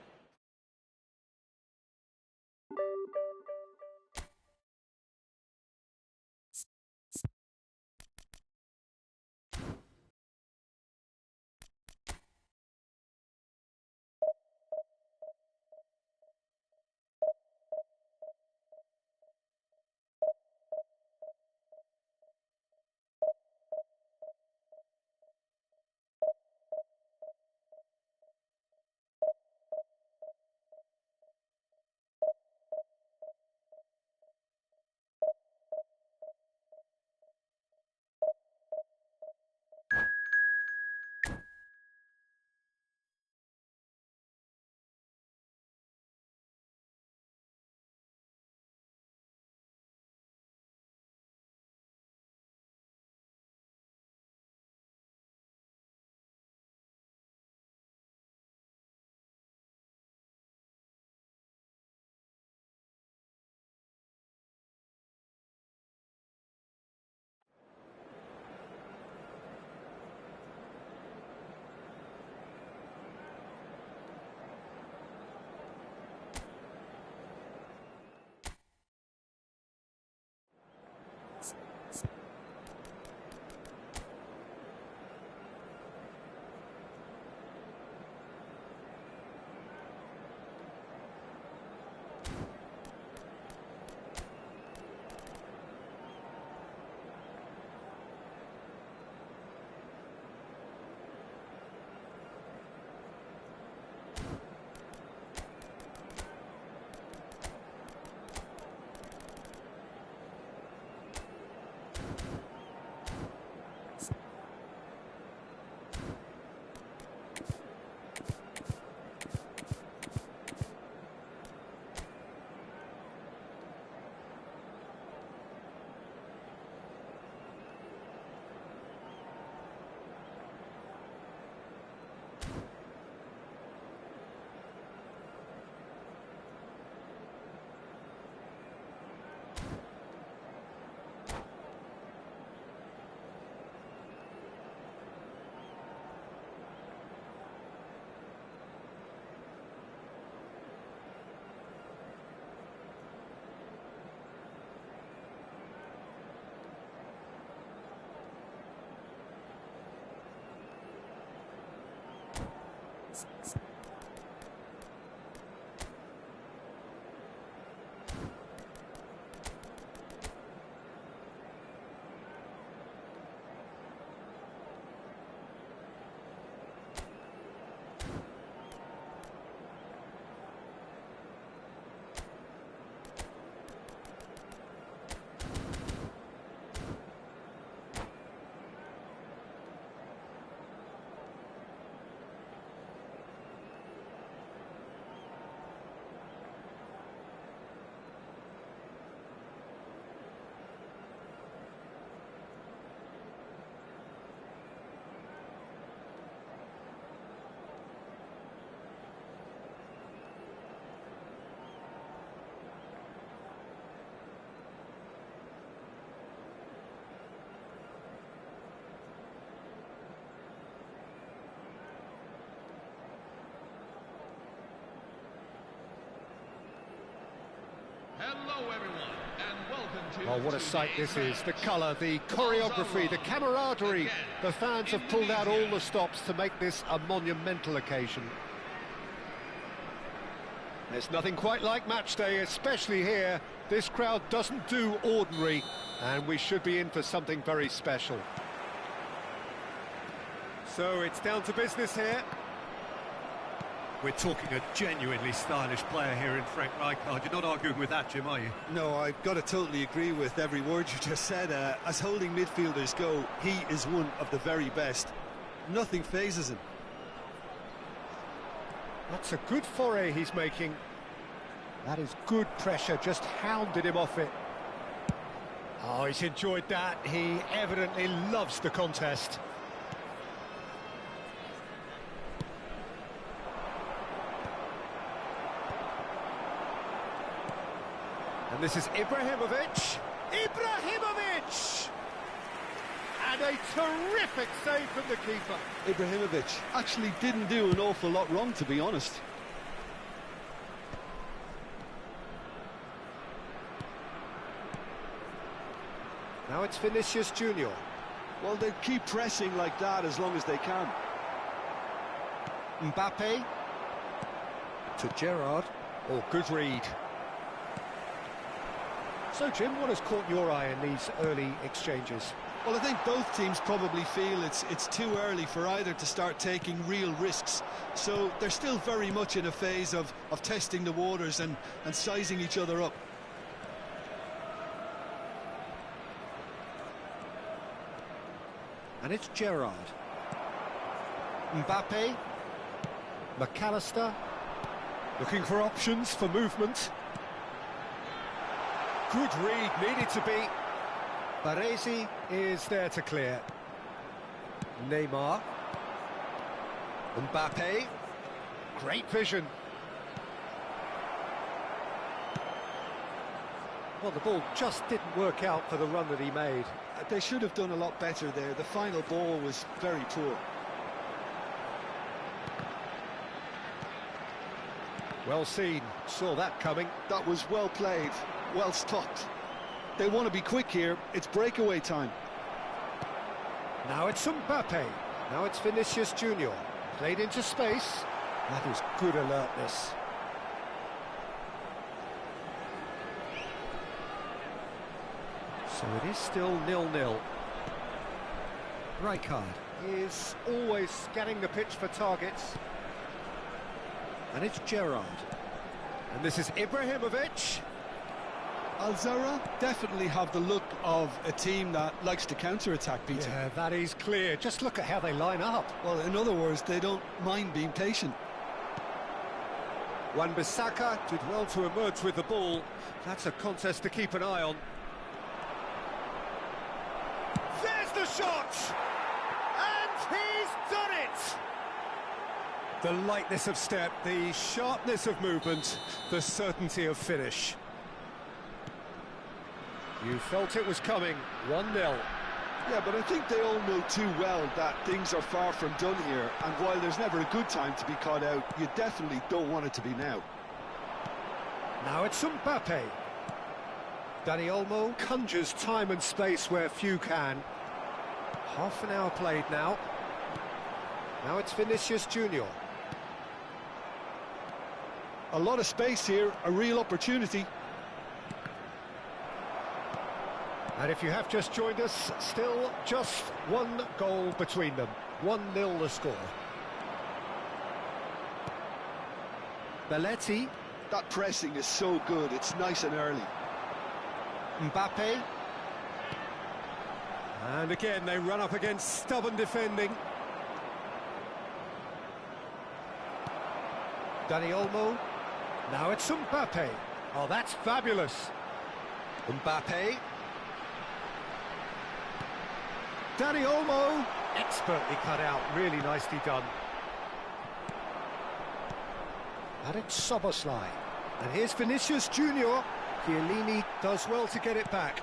Hello everyone, and welcome to... Oh, what a sight this is. The colour, the choreography, the camaraderie. The fans have pulled out all the stops to make this a monumental occasion. There's nothing quite like match day, especially here. This crowd doesn't do ordinary, and we should be in for something very special. So it's down to business here. We're talking a genuinely stylish player here in Frank Rijkaard. You're not arguing with that, Jim, are you? No, I've got to totally agree with every word you just said. As holding midfielders go, he is one of the very best. Nothing phases him. That's a good foray he's making. That is good pressure, just hounded him off it. Oh, he's enjoyed that. He evidently loves the contest. And this is Ibrahimovic. Ibrahimovic! And a terrific save from the keeper. Ibrahimovic actually didn't do an awful lot wrong, to be honest. Now it's Vinicius Junior. Well, they keep pressing like that as long as they can. Mbappe. To Gerrard. Oh, good read. So, Jim, what has caught your eye in these early exchanges? Well, I think both teams probably feel it's too early for either to start taking real risks. So they're still very much in a phase of testing the waters and sizing each other up. And it's Gerrard. Mbappe. McAllister. Looking for options for movement. Good read, needed to be. Baresi is there to clear. Neymar. Mbappe. Great vision. Well, the ball just didn't work out for the run that he made. They should have done a lot better there. The final ball was very poor. Well seen, saw that coming. That was well played, well stopped. They want to be quick here, it's breakaway time. Now it's Mbappe, now it's Vinicius Junior. Played into space, that is good alertness. So it is still 0-0. Rijkaard is always scanning the pitch for targets. And it's Gerrard. And this is Ibrahimovic. Al-Zahra definitely have the look of a team that likes to counter-attack, Peter. Yeah, that is clear. Just look at how they line up. Well, in other words, they don't mind being patient. Wan-Bissaka did well to emerge with the ball. That's a contest to keep an eye on. There's the shot! And he's done it! The lightness of step, the sharpness of movement, the certainty of finish. You felt it was coming, 1-0. Yeah, but I think they all know too well that things are far from done here, and while there's never a good time to be caught out, you definitely don't want it to be now. Now it's Mbappe. Dani Olmo conjures time and space where few can. Half an hour played now. Now it's Vinicius Junior. A lot of space here, a real opportunity. And if you have just joined us, still just one goal between them. 1-0 the score. Belletti. That pressing is so good, it's nice and early. Mbappe. And again, they run up against stubborn defending. Dani Olmo. Now it's Mbappe. Oh, that's fabulous. Mbappe. Dani Olmo. Expertly cut out, really nicely done. And it's Szoboszlai. And here's Vinicius Junior. Chiellini does well to get it back.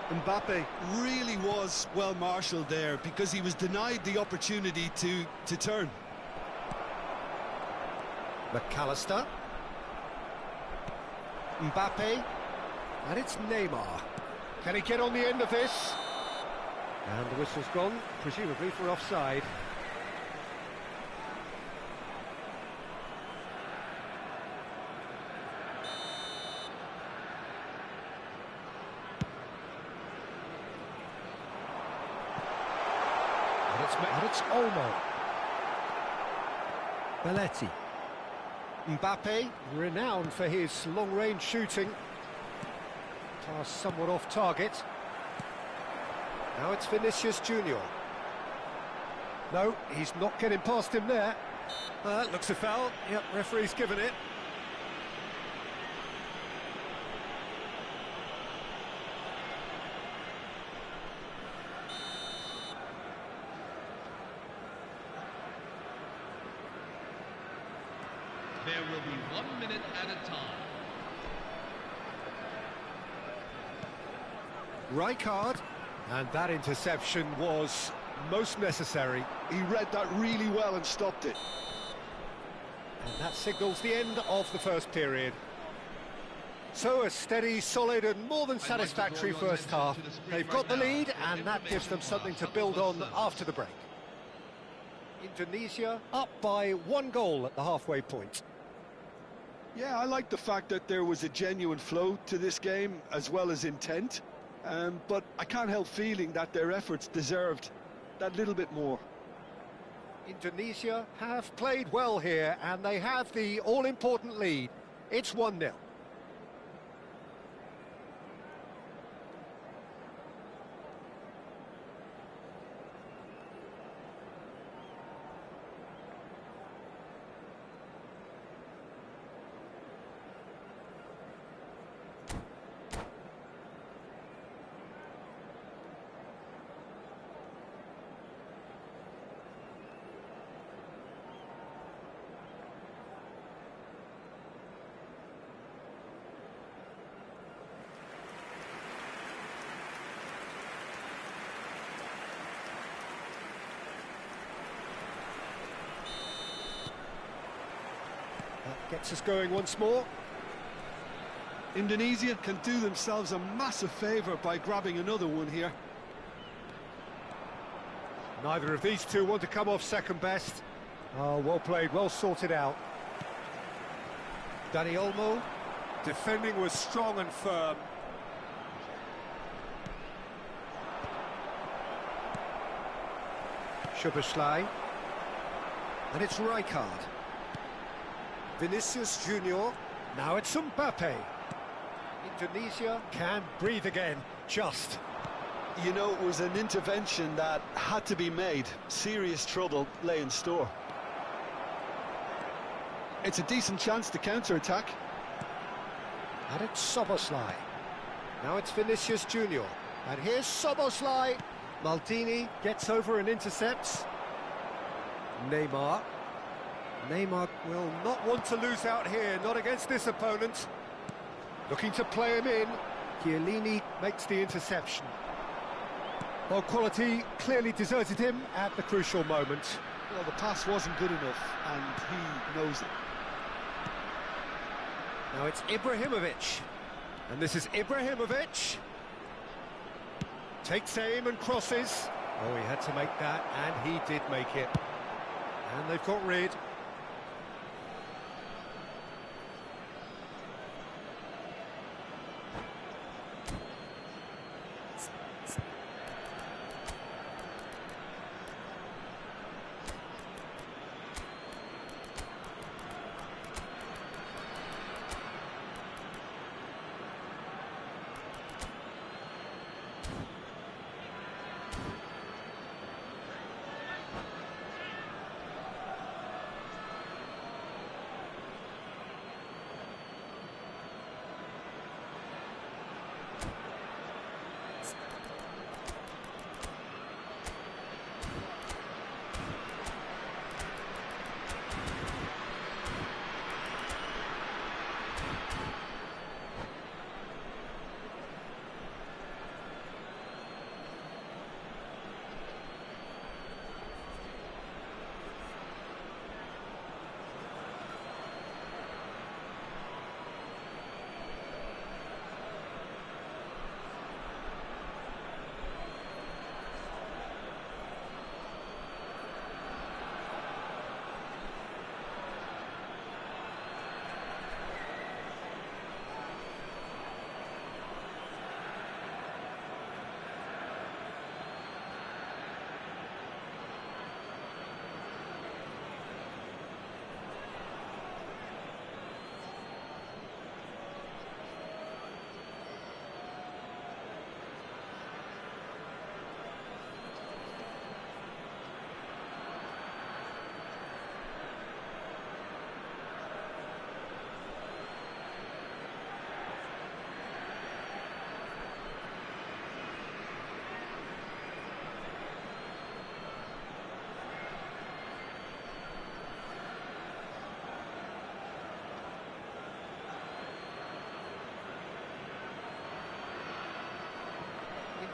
Mbappe really was well marshalled there because he was denied the opportunity to turn. McAllister. Mbappe. And it's Neymar. Can he get on the end of this? And the whistle's gone, presumably for offside. And it's Olmo. Belletti. Mbappe, renowned for his long-range shooting. Pass somewhat off target. Now it's Vinicius Junior. No, he's not getting past him there. Looks a foul. Yep, referee's given it. There will be 1 minute at a time. Rijkaard. And that interception was most necessary. He read that really well and stopped it. And that signals the end of the first period. So a steady, solid and more than satisfactory first half. They've got the lead and that gives them something to build on after the break. Indonesia up by 1 goal at the halfway point. Yeah, I like the fact that there was a genuine flow to this game as well as intent. But I can't help feeling that their efforts deserved that little bit more. Indonesia have played well here and they have the all-important lead. It's 1-0. That gets us going once more. Indonesia can do themselves a massive favour by grabbing another one here. Neither of these two want to come off second best. Oh, well played, well sorted out. Dani Olmo. Defending was strong and firm. Szoboszlai. And it's Rijkaard. Vinicius Junior. Now it's Mbappe. Indonesia can breathe again, just. You know, it was an intervention that had to be made. Serious trouble lay in store. It's a decent chance to counter-attack. And it's Szoboszlai. Now it's Vinicius Junior. And here's Szoboszlai. Maldini gets over and intercepts. Neymar. Neymar will not want to lose out here, not against this opponent. Looking to play him in. Chiellini makes the interception. Well, quality clearly deserted him at the crucial moment. Well, the pass wasn't good enough, and he knows it. Now it's Ibrahimovic. And this is Ibrahimovic. Takes aim and crosses. Oh, he had to make that, and he did make it. And they've got rid.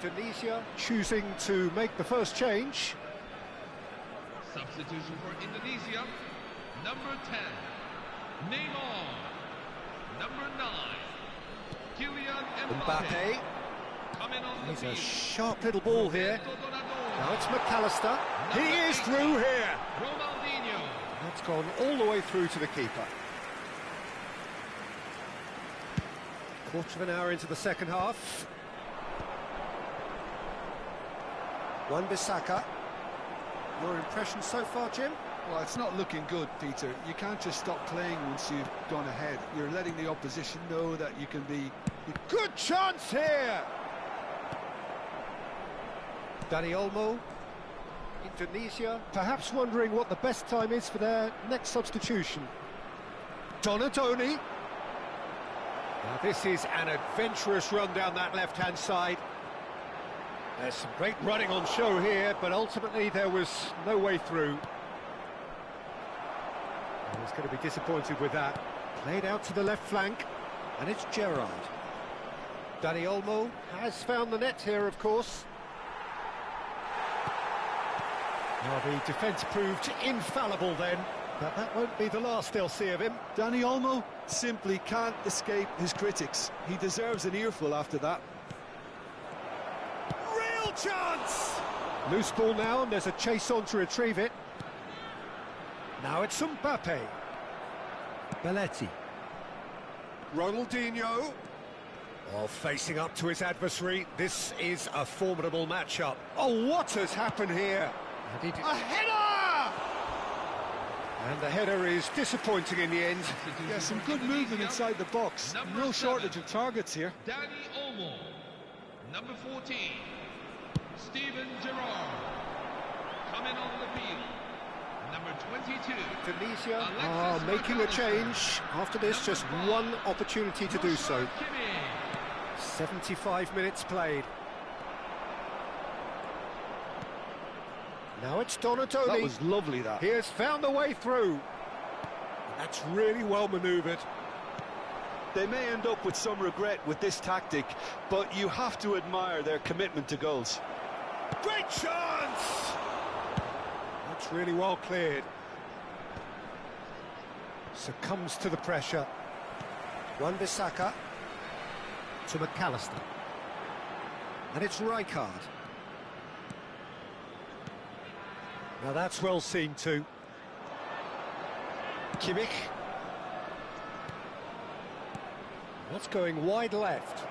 Indonesia choosing to make the first change. Substitution for Indonesia. Number 10, Neymar. Number 9, Kylian Mbappe. Coming on the He's a field. sharp little ball here. Now it's McAllister. He is through here. Ronaldinho. That's gone all the way through to the keeper. Quarter of an hour into the second half. Wan-Bissaka. Your impression so far, Jim? Well, it's not looking good, Peter. You can't just stop playing once you've gone ahead. You're letting the opposition know that you can be... Good chance here! Dani Olmo. Indonesia perhaps wondering what the best time is for their next substitution. Donadoni. Now this is an adventurous run down that left-hand side. There's some great running on show here, but ultimately there was no way through. He's going to be disappointed with that. Played out to the left flank, and it's Gerrard. Dani Olmo has found the net here, of course. Well, the defence proved infallible then, but that won't be the last they'll see of him. Dani Olmo simply can't escape his critics. He deserves an earful after that. Real chance! Loose ball now, and there's a chase on to retrieve it. Now it's Mbappe. Belletti. Ronaldinho. Oh, facing up to his adversary. This is a formidable matchup. Oh, what has happened here? A header! And the header is disappointing in the end. Yeah, some good movement inside the box. No shortage of targets here. Dani Olmo. Number 14, Steven Gerrard. Coming on the field. Number 22, Indonesia Alexis are making a McAllister. change. After this, just one opportunity to do so. Joshua Kimmich. 75 minutes played. Now it's Donadoni. That was lovely, that. He has found a way through. That's really well manoeuvred. They may end up with some regret with this tactic, but you have to admire their commitment to goals. Great chance! That's really well cleared. Succumbs to the pressure. Wan-Bissaka to McAllister. And it's Rijkaard. Now that's well seen too. Kimmich. That's going wide left.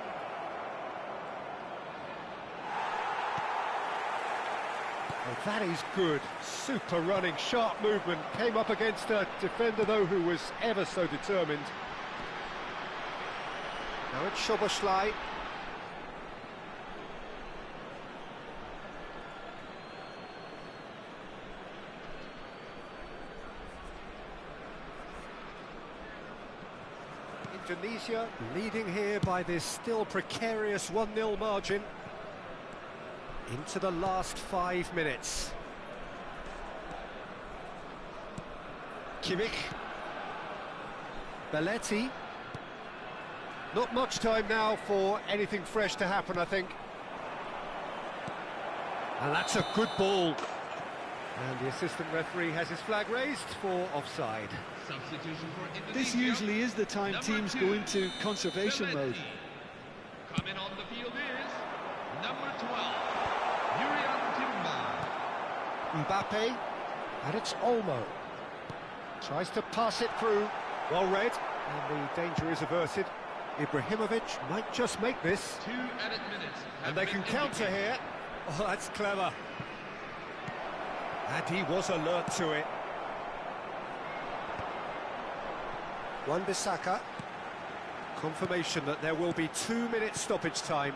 Oh, that is good. Super running, sharp movement. Came up against a defender, though, who was ever so determined. Now it's Szoboszlai. Indonesia leading here by this still precarious 1-0 margin. Into the last 5 minutes. Kimmich. Belletti. Not much time now for anything fresh to happen, I think. And that's a good ball. And the assistant referee has his flag raised for offside. Substitution for Indonesia. This usually is the time Number teams 2, go into conservation mode. Belletti. Coming on the field is number 12, Yurian Timber. Mbappe, and it's Olmo. Tries to pass it through. Well read, and the danger is averted. Ibrahimovic might just make this. 2 added minutes. And they can counter here. Oh, that's clever. And he was alert to it. Wan-Bissaka. Confirmation that there will be 2 minutes stoppage time.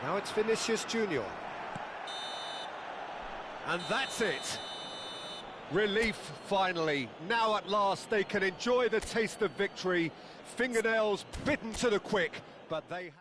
Now it's Vinicius Junior. And that's it. Relief, finally. Now at last they can enjoy the taste of victory. Fingernails bitten to the quick, but they...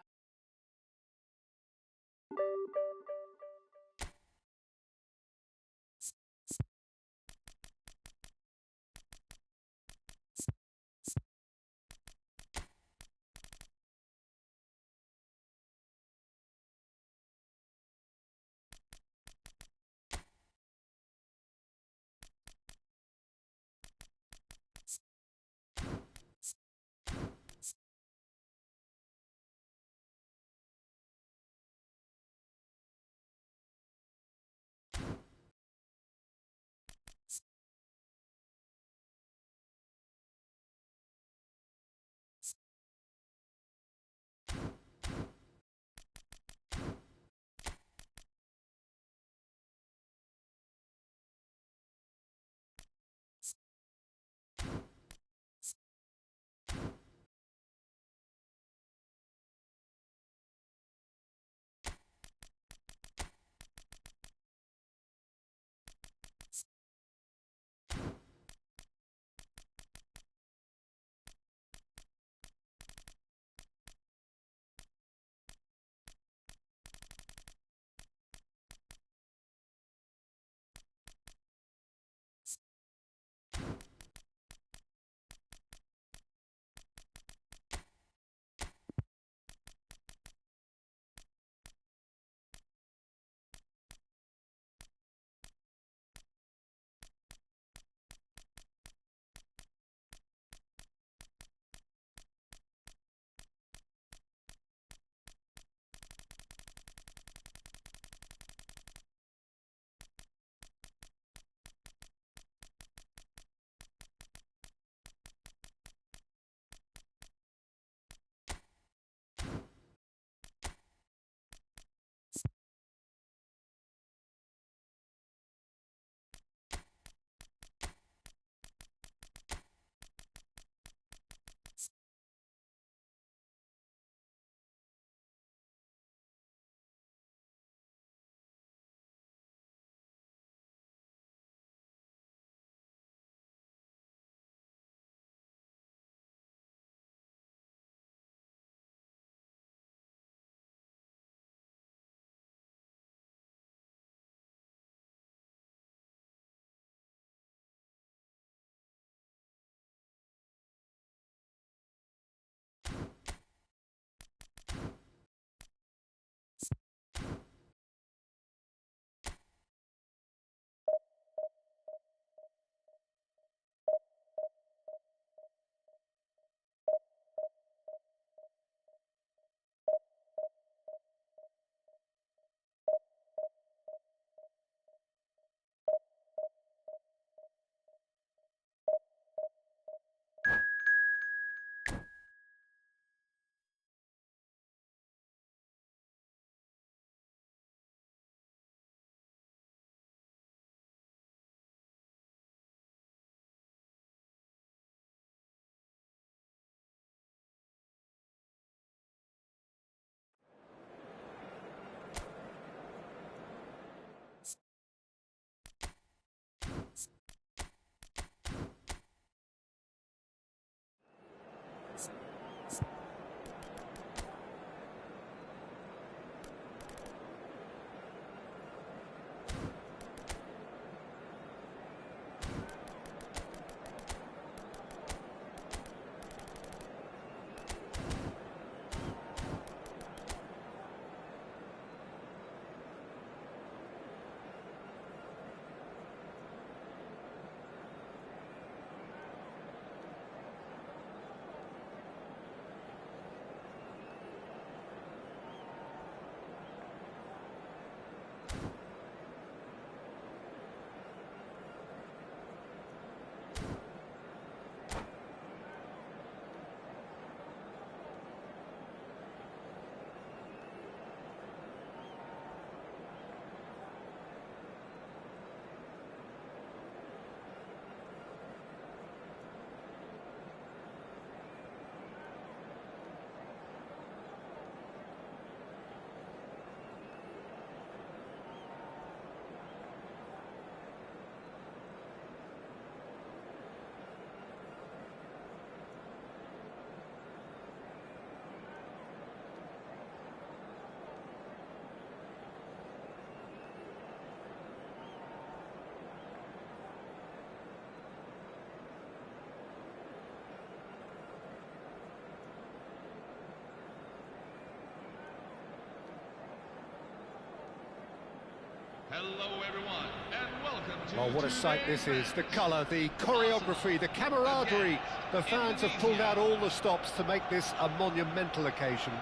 Hello, everyone, and welcome to Well, what a sight today's this is. match. The colour, the choreography, the camaraderie. The fans have pulled out all the stops to make this a monumental occasion.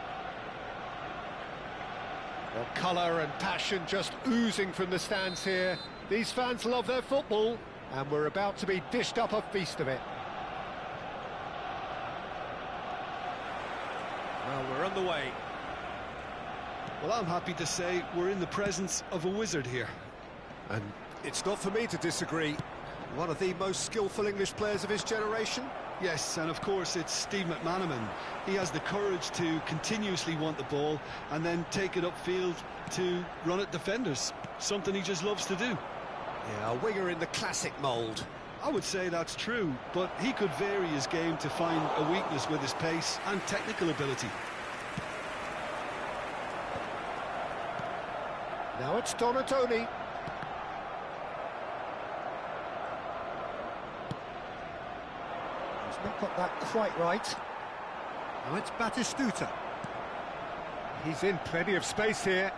Well, colour and passion just oozing from the stands here. These fans love their football, and we're about to be dished up a feast of it. Well, we're underway. Well, I'm happy to say we're in the presence of a wizard here. And it's not for me to disagree. One of the most skillful English players of his generation. Yes, and of course it's Steve McManaman. He has the courage to continuously want the ball and then take it upfield to run at defenders, something he just loves to do. Yeah, a winger in the classic mould. I would say that's true, but he could vary his game to find a weakness with his pace and technical ability. Now it's Donatoni. He's not got that quite right. Now it's Batistuta. He's in plenty of space here.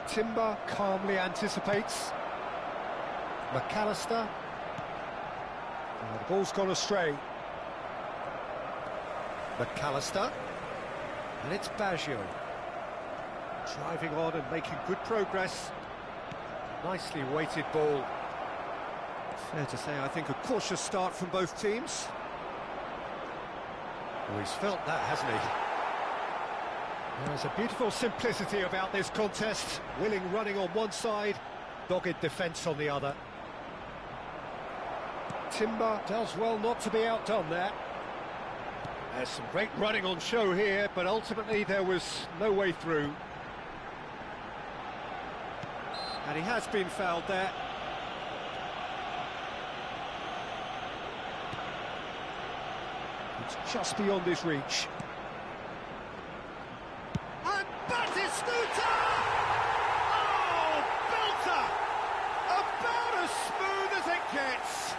Timber calmly anticipates. McAllister. Oh, the ball's gone astray. McAllister. And it's Baggio. Driving on and making good progress. Nicely weighted ball. Fair to say, I think, a cautious start from both teams. Oh, he's felt that, hasn't he? There's a beautiful simplicity about this contest. Willing running on one side, dogged defence on the other. Timber does well not to be outdone there. There's some great running on show here, but ultimately there was no way through. And he has been fouled there. It's just beyond his reach. And Batistuta! Oh, belter! About as smooth as it gets.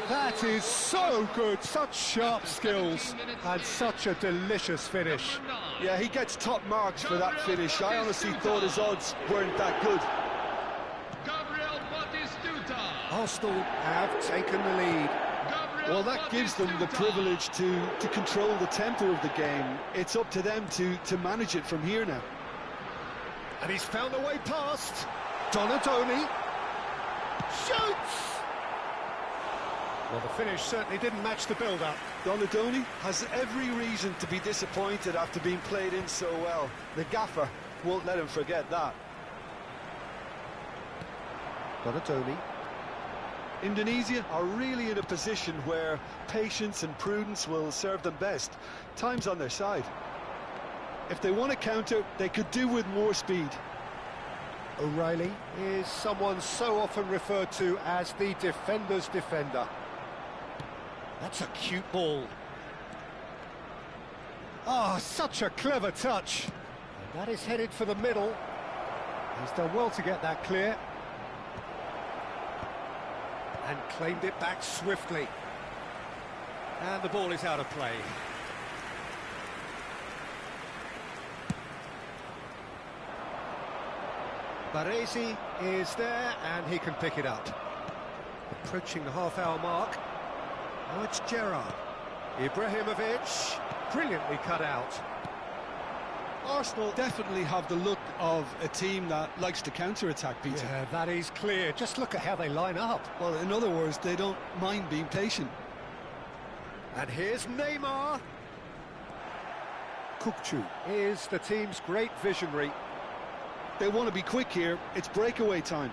That is so good, such sharp skills, and such a delicious finish. Yeah, he gets top marks for that finish. I honestly thought his odds weren't that good. Arsenal have taken the lead. Well, that gives them the privilege to control the tempo of the game. It's up to them to manage it from here now. And he's found a way past. Donatoni shoots! Well, the finish certainly didn't match the build-up. Donatoni has every reason to be disappointed after being played in so well. The gaffer won't let him forget that. Donatoni. Indonesia are really in a position where patience and prudence will serve them best. Time's on their side. If they want to counter, they could do with more speed. O'Reilly is someone so often referred to as the defender's defender. That's a cute ball. Ah, such a clever touch. And that is headed for the middle. He's done well to get that clear. And claimed it back swiftly. And the ball is out of play. Baresi is there, and he can pick it up. Approaching the half-hour mark. Now it's Gerrard. Ibrahimovic, brilliantly cut out. Arsenal definitely have the look of a team that likes to counter-attack, Peter. Yeah, that is clear. Just look at how they line up. Well, in other words, they don't mind being patient. And here's Neymar. Kukçu is the team's great visionary. They want to be quick here. It's breakaway time.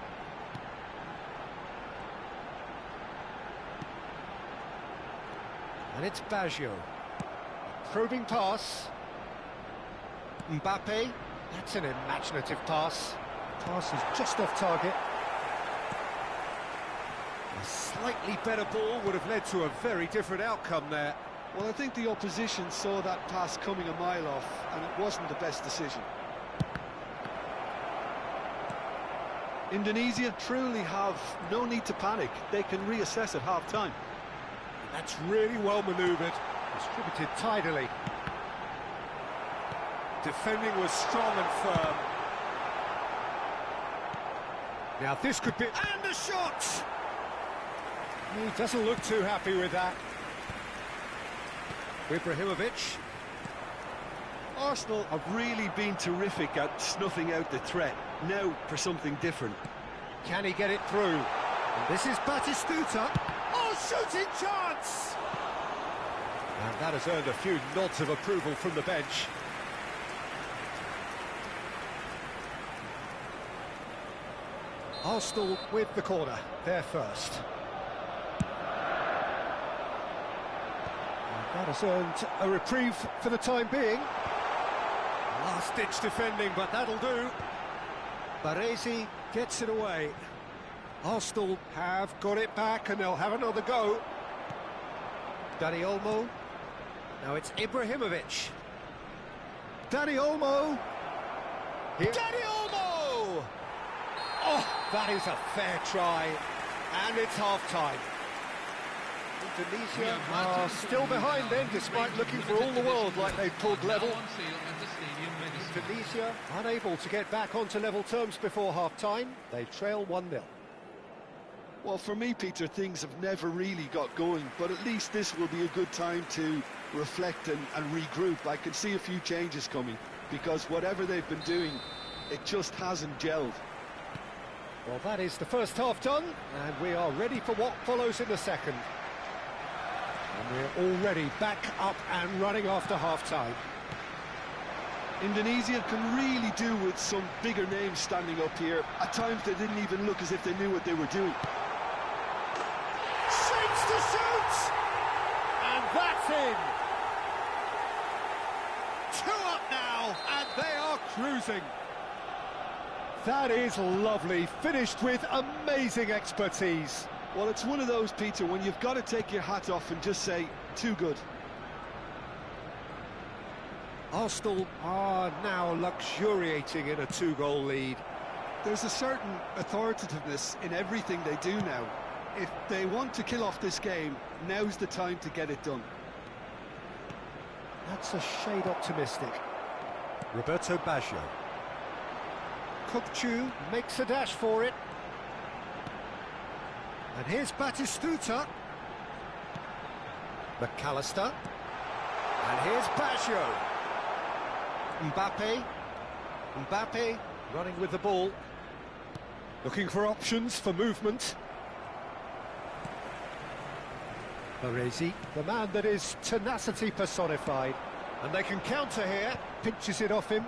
And it's Baggio. Probing pass. Mbappe. That's an imaginative pass. Pass is just off target. A slightly better ball would have led to a very different outcome there. Well, I think the opposition saw that pass coming a mile off, and it wasn't the best decision. Indonesia truly have no need to panic. They can reassess at half-time. That's really well manoeuvred, distributed tidily. Defending was strong and firm. Now this could be... And a shot! He doesn't look too happy with that. Ibrahimovic. Arsenal have really been terrific at snuffing out the threat. Now for something different. Can he get it through? And this is Batistuta. Oh, shooting chance! And that has earned a few nods of approval from the bench. Arsenal with the corner, they're first. And that has earned a reprieve for the time being. Last-ditch defending, but that'll do. Baresi gets it away. Arsenal have got it back and they'll have another go. Dani Olmo. Now it's Ibrahimovic. Dani Olmo. Here. Dani Olmo! Oh, that is a fair try. And it's half-time. Indonesia are still behind then, despite looking for all the world like they've pulled level. Indonesia unable to get back onto level terms before half-time. They trail 1-0. Well, for me, Peter, things have never really got going, but at least this will be a good time to reflect and regroup. I can see a few changes coming, because whatever they've been doing, it just hasn't gelled. Well, that is the first half done, and we are ready for what follows in the second. And we're already back up and running after half-time. Indonesia can really do with some bigger names standing up here. At times they didn't even look as if they knew what they were doing. Shapes to shoot! And that's in! 2 up now, and they are cruising. That is lovely, finished with amazing expertise. Well, it's one of those, Peter, when you've got to take your hat off and just say, too good. Arsenal are now luxuriating in a 2-goal lead. There's a certain authoritativeness in everything they do now. If they want to kill off this game, now's the time to get it done. That's a shade optimistic. Roberto Baggio. Kupchu makes a dash for it. And here's Batistuta. McAllister. And here's Baggio. Mbappe running with the ball. Looking for options for movement. Baresi, the man that is tenacity personified. And they can counter here. Pinches it off him.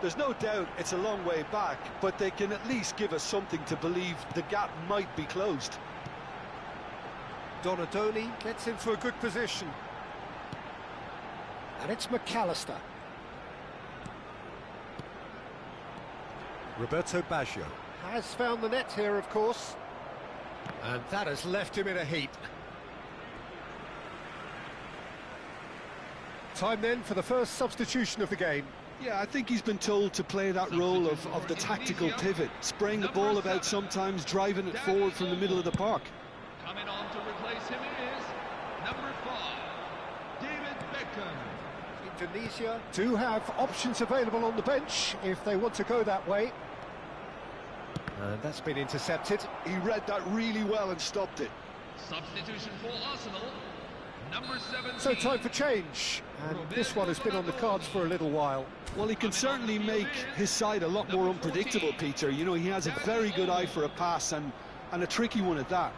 There's no doubt it's a long way back, but they can at least give us something to believe the gap might be closed. Donadoni gets into a good position. And it's McAllister. Roberto Baggio has found the net here, of course. And that has left him in a heap. Time then for the first substitution of the game. Yeah, I think he's been told to play that role of the tactical pivot, spraying the ball about sometimes, driving it forward from the middle of the park. Coming on to replace him is number 5, David Beckham. Indonesia do have options available on the bench if they want to go that way. And that's been intercepted. He read that really well and stopped it. Substitution for Arsenal, number 17. So time for change, and this one has been on the cards for a little while. Well, he can certainly make his side a lot more unpredictable, Peter. You know, he has a very good eye for a pass, and a tricky one at that.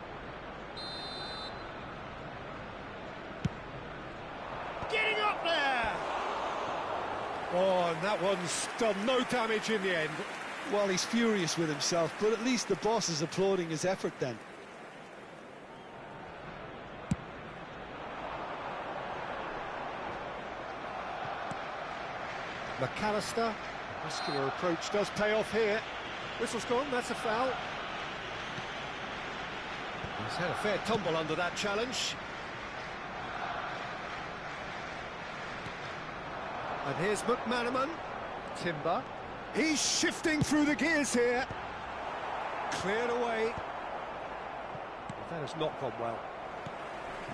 Getting up there! Oh, and that one's done no damage in the end. Well, he's furious with himself, but at least the boss is applauding his effort then. McAllister, muscular approach does pay off here. Whistle's gone, that's a foul. He's had a fair tumble under that challenge. And here's McManaman. Timber. He's shifting through the gears here. Cleared away. That has not gone well.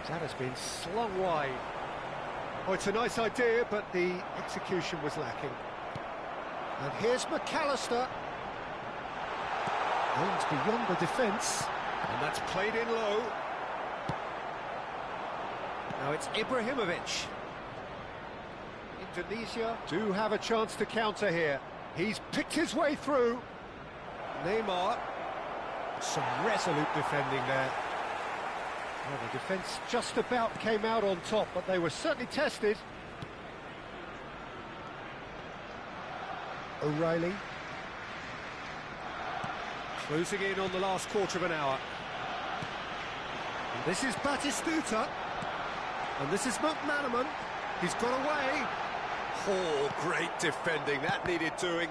That has been slung wide. Oh, it's a nice idea, but the execution was lacking. And here's McAllister. Aims beyond the defence. And that's played in low. Now it's Ibrahimovic. Indonesia do have a chance to counter here. He's picked his way through. Neymar. Some resolute defending there. Well, the defence just about came out on top, but they were certainly tested. O'Reilly. Closing in on the last quarter of an hour. And this is Batistuta. And this is McManaman. He's got away. Oh, great defending. That needed doing.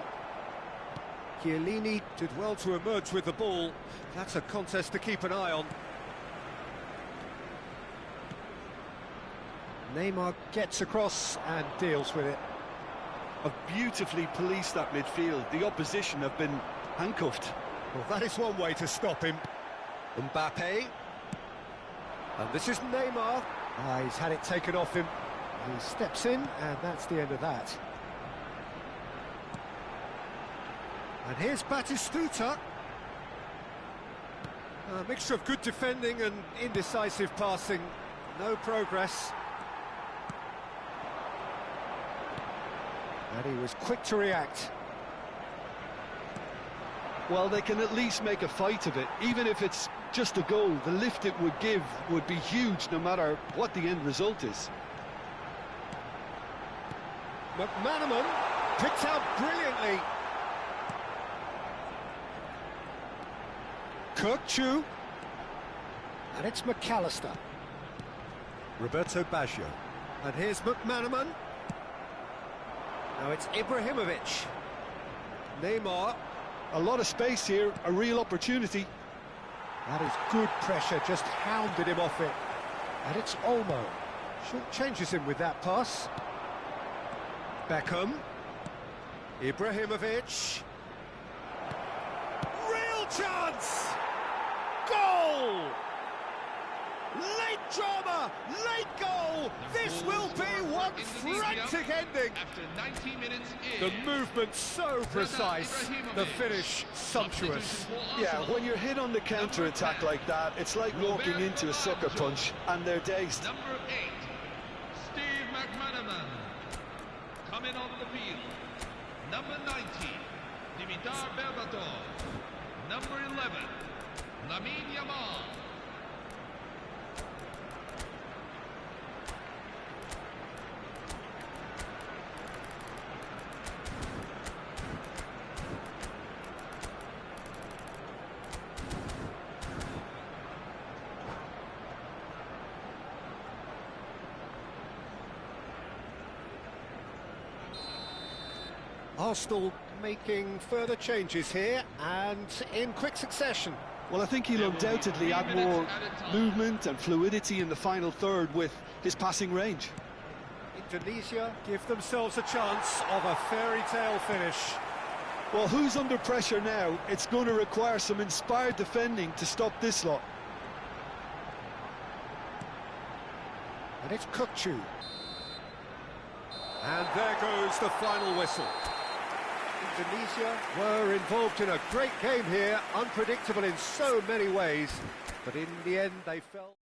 Chiellini did well to emerge with the ball. That's a contest to keep an eye on. Neymar gets across and deals with it. Have beautifully policed that midfield. The opposition have been handcuffed. Well, that is one way to stop him. Mbappe. And this is Neymar. He's had it taken off him. He steps in, and that's the end of that. And here's Batistuta. A mixture of good defending and indecisive passing. No progress. And he was quick to react. Well, they can at least make a fight of it. Even if it's just a goal, the lift it would give would be huge no matter what the end result is. McManaman picked out brilliantly. Kirkchu. And it's McAllister. Roberto Baggio. And here's McManaman. Now it's Ibrahimovic. Neymar. A lot of space here, a real opportunity. That is good pressure, just hounded him off it. And it's Olmo. Short changes him with that pass. Beckham. Ibrahimovic. Real chance! Goal! Late drama, late goal. This will be one frantic ending. After 90 minutes The movement so precise, the finish sumptuous. Yeah, when you're hit on the counter-attack like that, it's like walking into a sucker punch, and they're dazed. Number 8, Steve McManaman. Coming onto the field. Number 19, Dimitar Berbatov. Number 11, Lamine Yamal. Arsenal making further changes here and in quick succession. Well, I think he'll undoubtedly add more movement and fluidity in the final third with his passing range. Indonesia give themselves a chance of a fairy tale finish. Well, who's under pressure now? It's going to require some inspired defending to stop this lot. And it's Kirkchu. And there goes the final whistle. Indonesia were involved in a great game here, unpredictable in so many ways, but in the end they fell.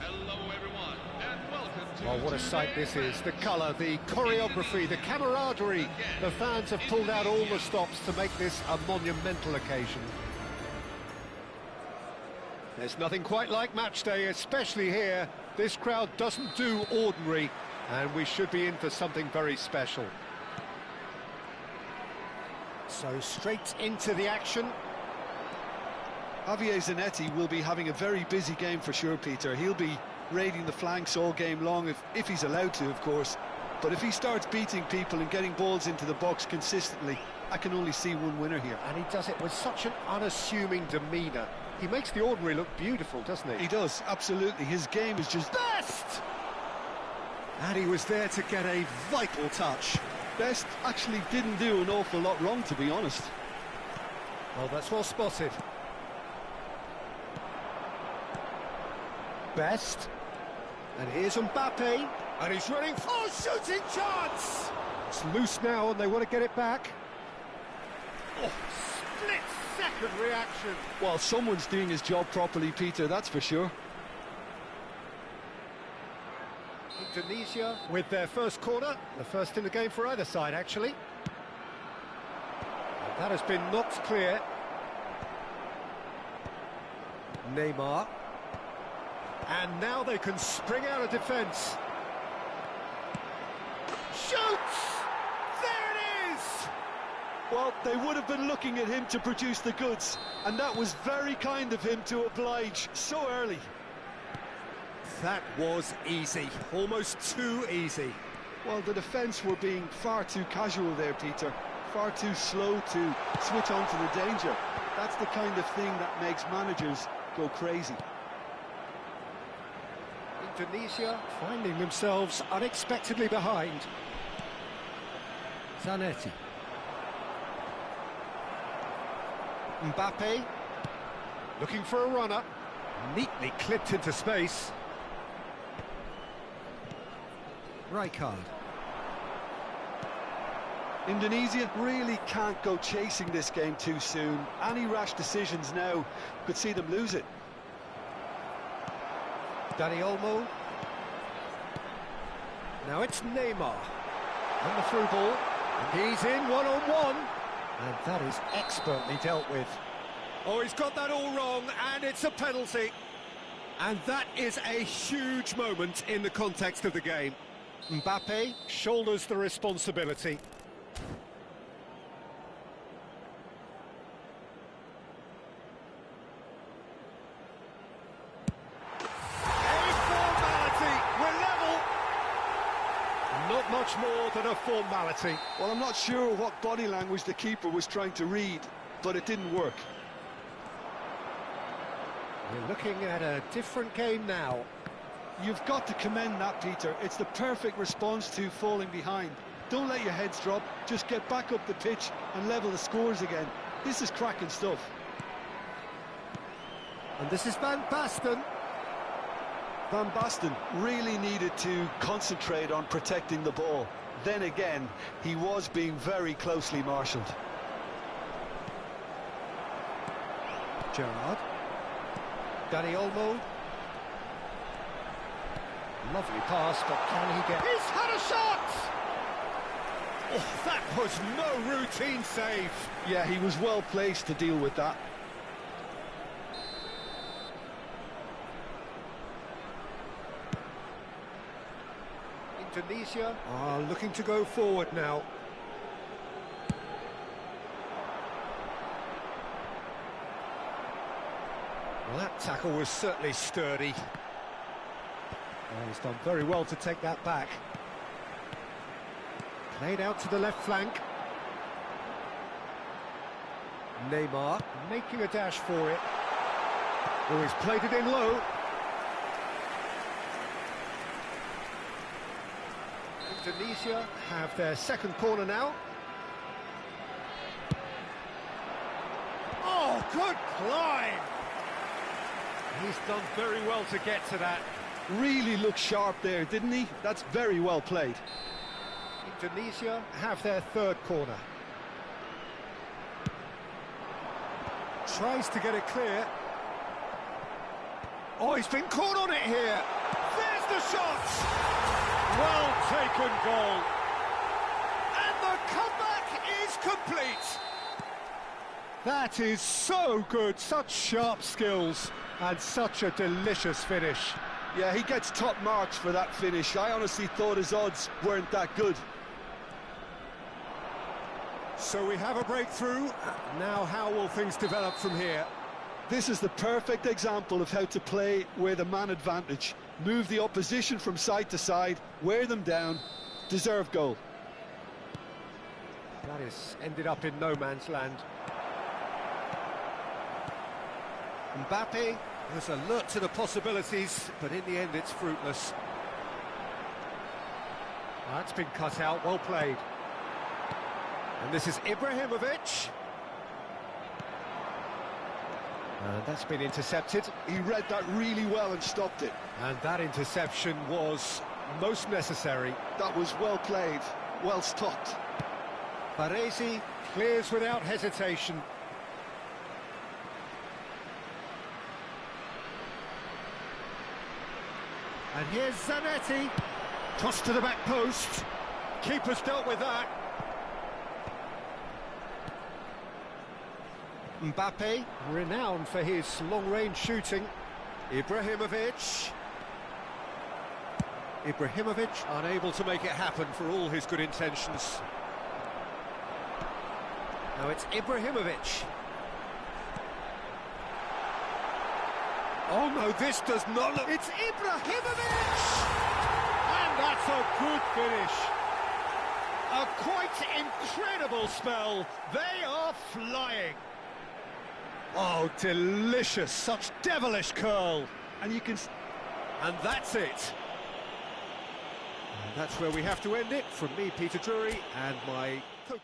Hello, everyone, and welcome to... Oh, what a sight this is. The colour, the choreography, the camaraderie. The fans have pulled out all the stops to make this a monumental occasion. There's nothing quite like match day, especially here. This crowd doesn't do ordinary, and we should be in for something very special. So straight into the action. Javier Zanetti will be having a very busy game for sure, Peter. He'll be raiding the flanks all game long, if he's allowed to, of course. But if he starts beating people and getting balls into the box consistently, I can only see one winner here. And he does it with such an unassuming demeanour. He makes the ordinary look beautiful, doesn't he? He does, absolutely. His game is just... Best! And he was there to get a vital touch. Best actually didn't do an awful lot wrong, to be honest. Well, that's well spotted. Best. And here's Mbappe. And he's running for shooting chance! It's loose now and they want to get it back. Oh, split-second reaction. Well, someone's doing his job properly, Peter, that's for sure. Indonesia with their first corner, the first in the game for either side, actually. And that has been knocked clear. Neymar. And now they can spring out of defence. Shoots! There it is! Well, they would have been looking at him to produce the goods, and that was very kind of him to oblige so early. That was easy, almost too easy. Well, the defence were being far too casual there, Peter. Far too slow to switch on to the danger. That's the kind of thing that makes managers go crazy. Indonesia finding themselves unexpectedly behind. Zanetti. Mbappe looking for a runner, neatly clipped into space. Rijkaard. Indonesia really can't go chasing this game too soon. Any rash decisions now could see them lose it. Dani Olmo. Now it's Neymar. On the through ball. And he's in one-on-one. And that is expertly dealt with. Oh, he's got that all wrong, and it's a penalty. And that is a huge moment in the context of the game. Mbappe shoulders the responsibility. Not much more than a formality. Well, I'm not sure what body language the keeper was trying to read, but it didn't work. We're looking at a different game now. You've got to commend that, Peter. It's the perfect response to falling behind. Don't let your heads drop, just get back up the pitch and level the scores again. This is cracking stuff. And this is Van Basten. Van Basten really needed to concentrate on protecting the ball. Then again, he was being very closely marshalled. Gerrard. Dani Olmo. Lovely pass, but can he get... He's had a shot! Oh, that was no routine save. Yeah, he was well placed to deal with that. Indonesia are looking to go forward now. Well, that tackle was certainly sturdy. Oh, he's done very well to take that back. Played out to the left flank. Neymar making a dash for it. Oh, he's played it in low. Indonesia have their second corner now. Oh, good climb! He's done very well to get to that. Really looked sharp there, didn't he? That's very well played. Indonesia have their third corner. Tries to get it clear. Oh, he's been caught on it here. There's the shot. Well taken goal. And the comeback is complete. That is so good. Such sharp skills and such a delicious finish. Yeah, he gets top marks for that finish. I honestly thought his odds weren't that good. So we have a breakthrough. Now how will things develop from here? This is the perfect example of how to play with a man advantage. Move the opposition from side to side, wear them down, deserve goal. That is ended up in no man's land. Mbappe was alert to the possibilities, but in the end it's fruitless. That's been cut out, well played. And this is Ibrahimovic. And that's been intercepted. He read that really well and stopped it. And that interception was most necessary. That was well played, well stopped. Baresi clears without hesitation. And here's Zanetti. Tossed to the back post. Keeper's dealt with that. Mbappe, renowned for his long-range shooting. Ibrahimovic. Ibrahimovic unable to make it happen for all his good intentions. Now it's Ibrahimovic. Oh no, this does not look... It's Ibrahimovic! And that's a good finish. A quite incredible spell. They are flying. Oh, delicious, such devilish curl. And you can... And that's it. And that's where we have to end it. From me, Peter Drury, and my co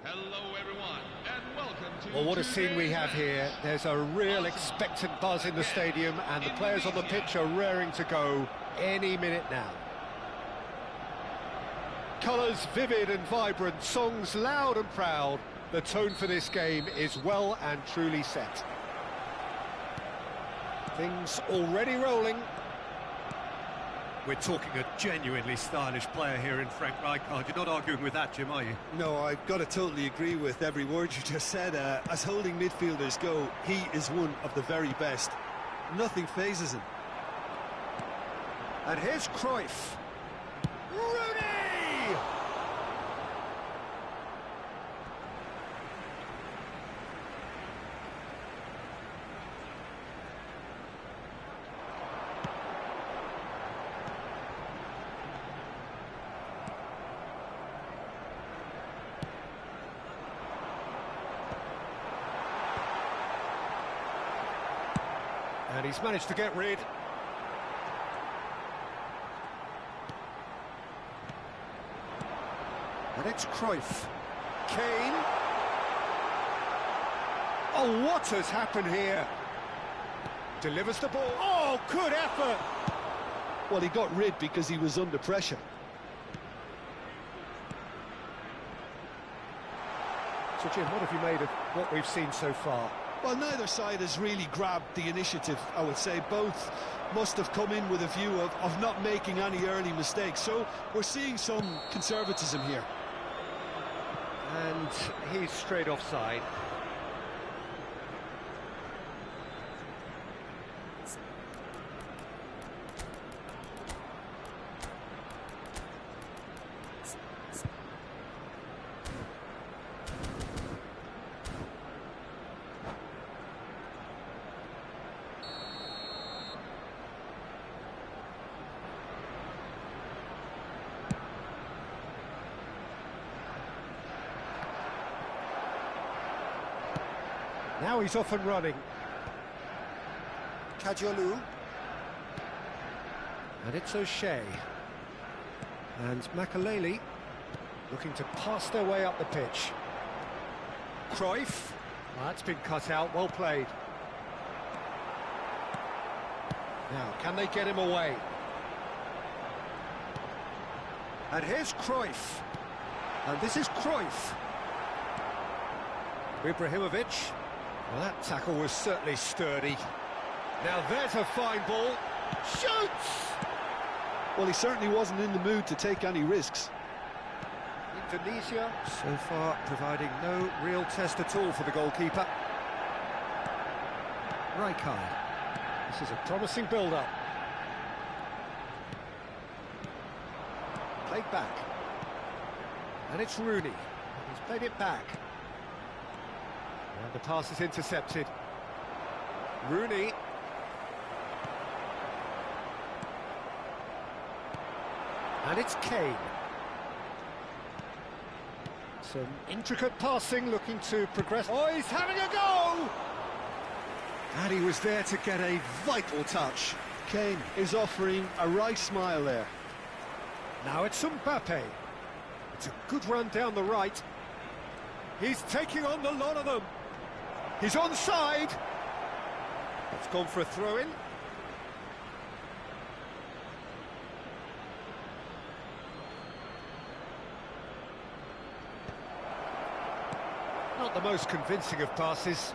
Hello, everyone, and welcome to. Well, what a scene we have here. There's a real expectant buzz in the stadium, and the players on the pitch are raring to go any minute now. Colours vivid and vibrant, songs loud and proud. The tone for this game is well and truly set. Things already rolling. We're talking a genuinely stylish player here in Frank Rijkaard. You're not arguing with that, Jim, are you? No, I've got to totally agree with every word you just said. As holding midfielders go, he is one of the very best. Nothing phases him. And here's Cruyff. Rooney! And he's managed to get rid. And it's Cruyff. Kane. Oh, what has happened here? Delivers the ball. Oh, good effort! Well, he got rid because he was under pressure. So, Jim, what have you made of what we've seen so far? Well, neither side has really grabbed the initiative, I would say. Both must have come in with a view of not making any early mistakes. So we're seeing some conservatism here. And he's straight offside. Now he's off and running. Kajolu. And it's O'Shea. And Makaleli looking to pass their way up the pitch. Cruyff. Well, that's been cut out, well played. Now, can they get him away? And here's Cruyff. And this is Cruyff. Ibrahimovic. Well, that tackle was certainly sturdy. Now there's a fine ball. Shoots! Well, he certainly wasn't in the mood to take any risks. Indonesia, so far, providing no real test at all for the goalkeeper. Rijkaard. This is a promising build-up. Played back. And it's Rooney. He's played it back. And the pass is intercepted. Rooney. And it's Kane. Some intricate passing, looking to progress. Oh, he's having a go! And he was there to get a vital touch. Kane is offering a right smile there. Now it's Mbappe. It's a good run down the right. He's taking on the lot of them. He's onside. It's gone for a throw-in. Not the most convincing of passes.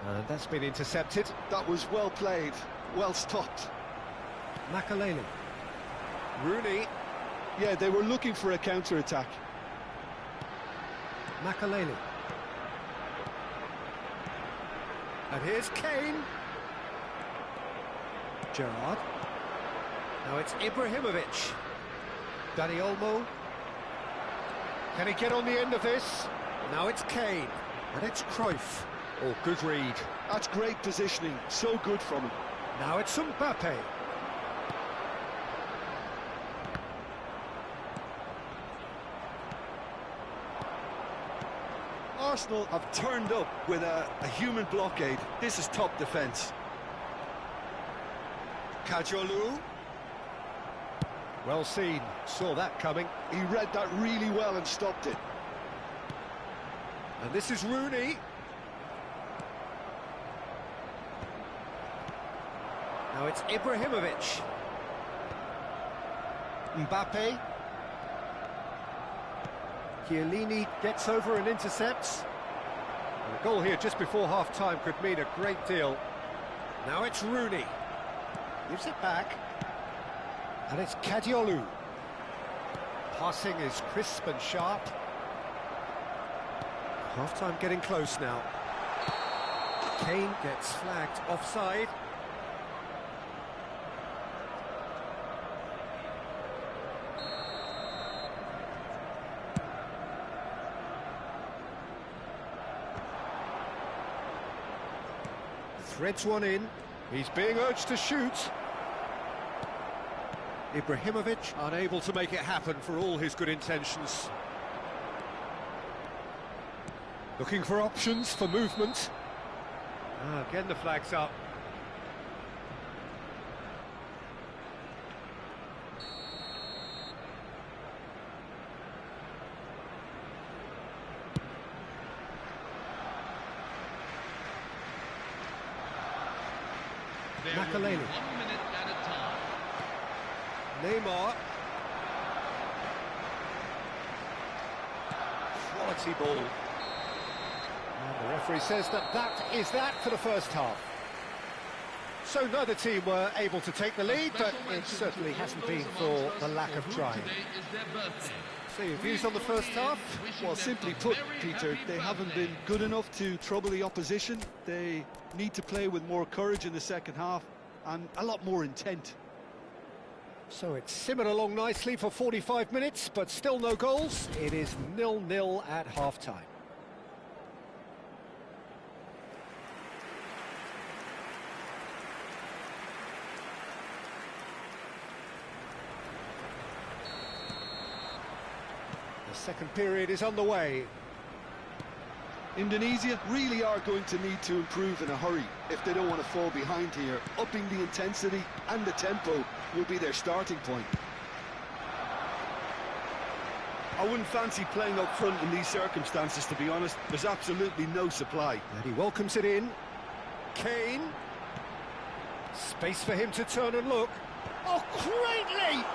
And that's been intercepted. That was well played, well stopped. Makaleli. Rooney. Yeah, they were looking for a counter-attack. Makaleli. And here's Kane. Gerrard. Now it's Ibrahimovic. Dani Olmo. Can he get on the end of this? Now it's Kane. And it's Cruyff. Oh, good read. That's great positioning, so good from him. Now it's Mbappe. Arsenal have turned up with a human blockade. This is top defence. Kajolu. Well seen, saw that coming. He read that really well and stopped it. And this is Rooney. Now it's Ibrahimovic. Mbappe. Chiellini gets over and intercepts. And a goal here just before half-time could mean a great deal. Now it's Rooney. Gives it back. And it's Kadiolu. Passing is crisp and sharp. Half-time getting close now. Kane gets flagged offside. Threads one in. He's being urged to shoot. Ibrahimovic unable to make it happen for all his good intentions. Looking for options for movement. Again the flag's up. Makalele. 1 minute at a time. Neymar. Quality ball. And the referee says that is that for the first half. So neither team were able to take the lead, but it certainly hasn't been for the lack of trying. So your views on the first half? Well, simply put, Peter, they haven't been good enough to trouble the opposition. They need to play with more courage in the second half and a lot more intent. So it's simmered along nicely for 45 minutes, but still no goals. It is 0-0 at half-time. The second period is underway. Indonesia really are going to need to improve in a hurry if they don't want to fall behind here. Upping the intensity and the tempo will be their starting point. I wouldn't fancy playing up front in these circumstances, to be honest. There's absolutely no supply. And he welcomes it in. Kane. Space for him to turn and look. Oh, great leap!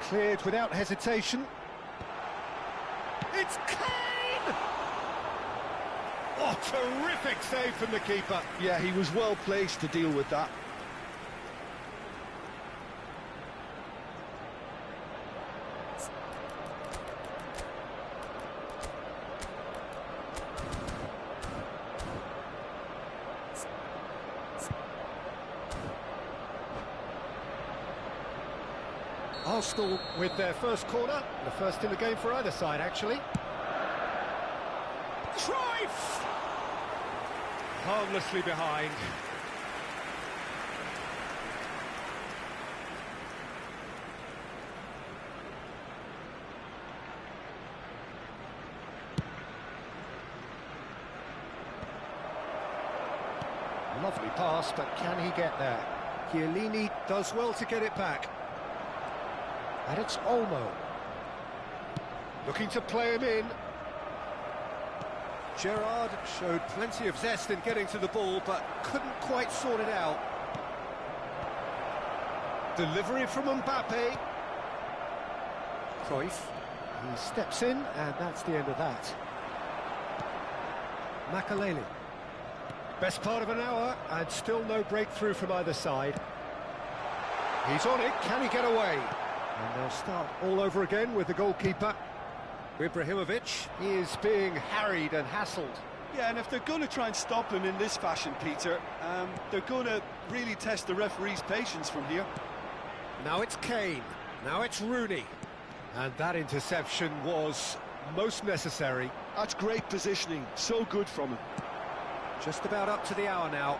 Cleared without hesitation. It's Kane! Oh, terrific save from the keeper. Yeah, he was well placed to deal with that. Arsenal with their first corner, the first in the game for either side, actually. Cruyff! Harmlessly behind. Lovely pass, but can he get there? Chiellini does well to get it back. And it's Olmo. Looking to play him in. Gerrard showed plenty of zest in getting to the ball, but couldn't quite sort it out. Delivery from Mbappe. Cruyff. He steps in, and that's the end of that. Makalele. Best part of an hour, and still no breakthrough from either side. He's on it, can he get away? And they'll start all over again with the goalkeeper. Ibrahimovic is being harried and hassled. Yeah, and if they're going to try and stop him in this fashion, Peter, they're going to really test the referee's patience from here. Now it's Kane, now it's Rooney. And that interception was most necessary. That's great positioning, so good from him. Just about up to the hour now.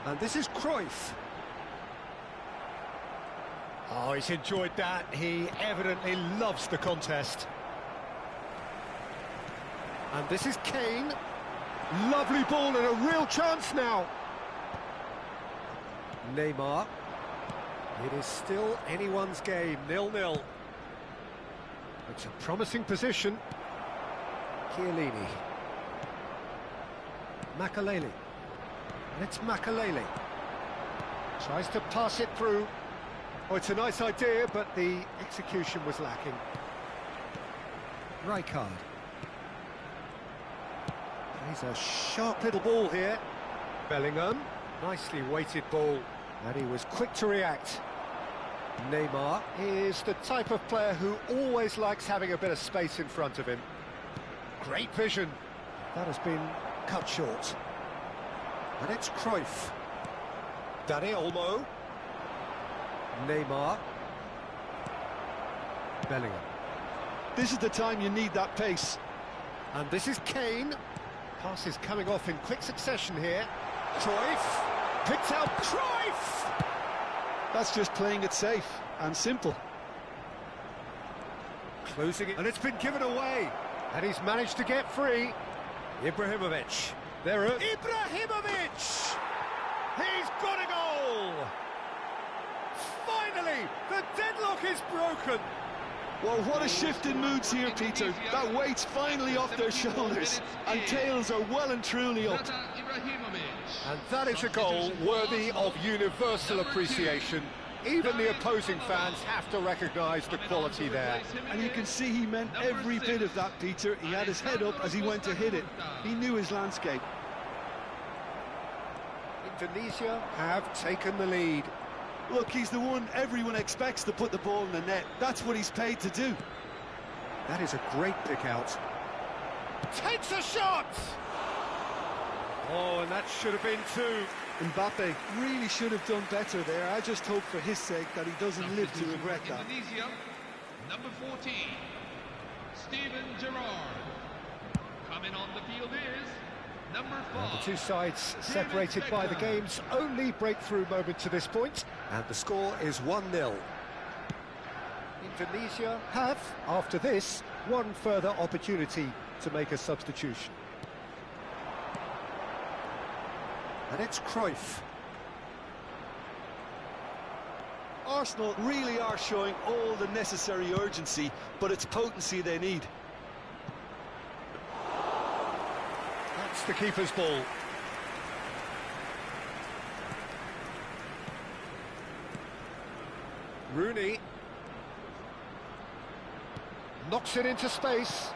And this is Cruyff. Oh, he's enjoyed that. He evidently loves the contest. And this is Kane. Lovely ball and a real chance now. Neymar. It is still anyone's game, 0-0. It's a promising position. Chiellini. Makalele. And it's Makalele. Tries to pass it through. Oh, it's a nice idea, but the execution was lacking. Rijkaard. He's a sharp little ball here. Bellingham. Nicely weighted ball. And he was quick to react. Neymar is the type of player who always likes having a bit of space in front of him. Great vision. That has been cut short. And it's Cruyff. Dani Olmo. Neymar. Bellingham. This is the time you need that pace. And this is Kane. Pass is coming off in quick succession here. Cruyff. Picks out Cruyff! That's just playing it safe and simple. Closing it, and it's been given away. And he's managed to get free. Ibrahimovic. There are... Ibrahimovic! He's got a goal! Finally, the deadlock is broken. Well, what a shift in moods here, Peter. That weight's finally off their shoulders, and tails are well and truly up. And that is a goal worthy of universal appreciation. Even the opposing fans have to recognise the quality there. And you can see he meant every bit of that, Peter. He had his head up as he went to hit it. He knew his landscape. Indonesia have taken the lead. Look, he's the one everyone expects to put the ball in the net. That's what he's paid to do. That is a great pick out. Takes a shot! Oh, and that should have been two. Mbappe really should have done better there. I just hope for his sake that he doesn't live to regret that. Indonesia, number 14, Steven Gerrard. Coming on the field is number 5. The two sides separated by the game's only breakthrough moment to this point, and the score is 1-0. Indonesia have, after this, one further opportunity to make a substitution. And it's Cruyff. Arsenal really are showing all the necessary urgency, but it's potency they need. That's the keeper's ball. Rooney knocks it into space.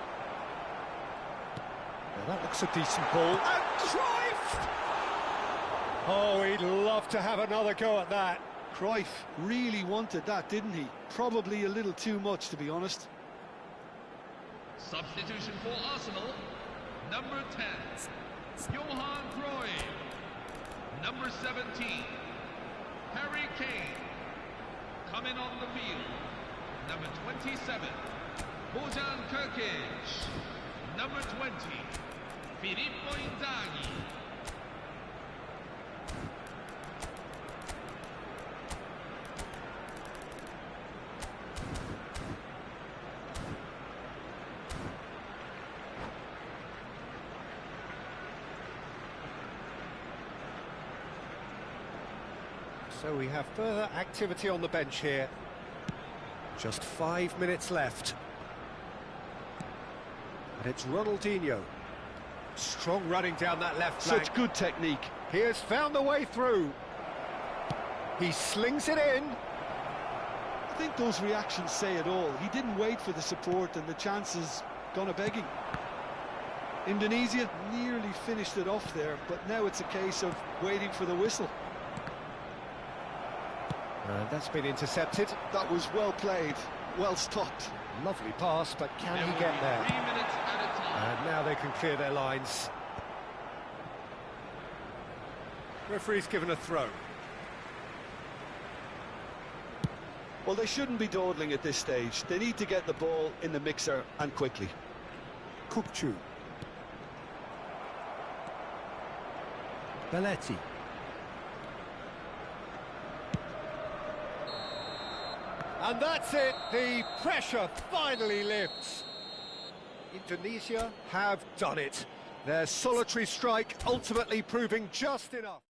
Well, that looks a decent ball. And Cruyff! Oh, he'd love to have another go at that. Cruyff really wanted that, didn't he? Probably a little too much, to be honest. Substitution for Arsenal, number 10, Johan Cruyff. Number 17, Harry Kane. Coming on the field, number 27, Bojan Krkić. Number 20, Filippo Inzaghi. So we have further activity on the bench here. Just 5 minutes left. And it's Ronaldinho. Strong running down that left flank. Such good technique. He has found the way through. He slings it in. I think those reactions say it all. He didn't wait for the support and the chances gone a-begging. Indonesia nearly finished it off there, but now it's a case of waiting for the whistle. And that's been intercepted. That was well played, well stopped. Lovely pass, but can he get there? 3 minutes at a time. And now they can clear their lines. Referee's given a throw. Well, they shouldn't be dawdling at this stage. They need to get the ball in the mixer, and quickly. Kukçu. Belletti. And that's it, the pressure finally lifts. Indonesia have done it. Their solitary strike ultimately proving just enough.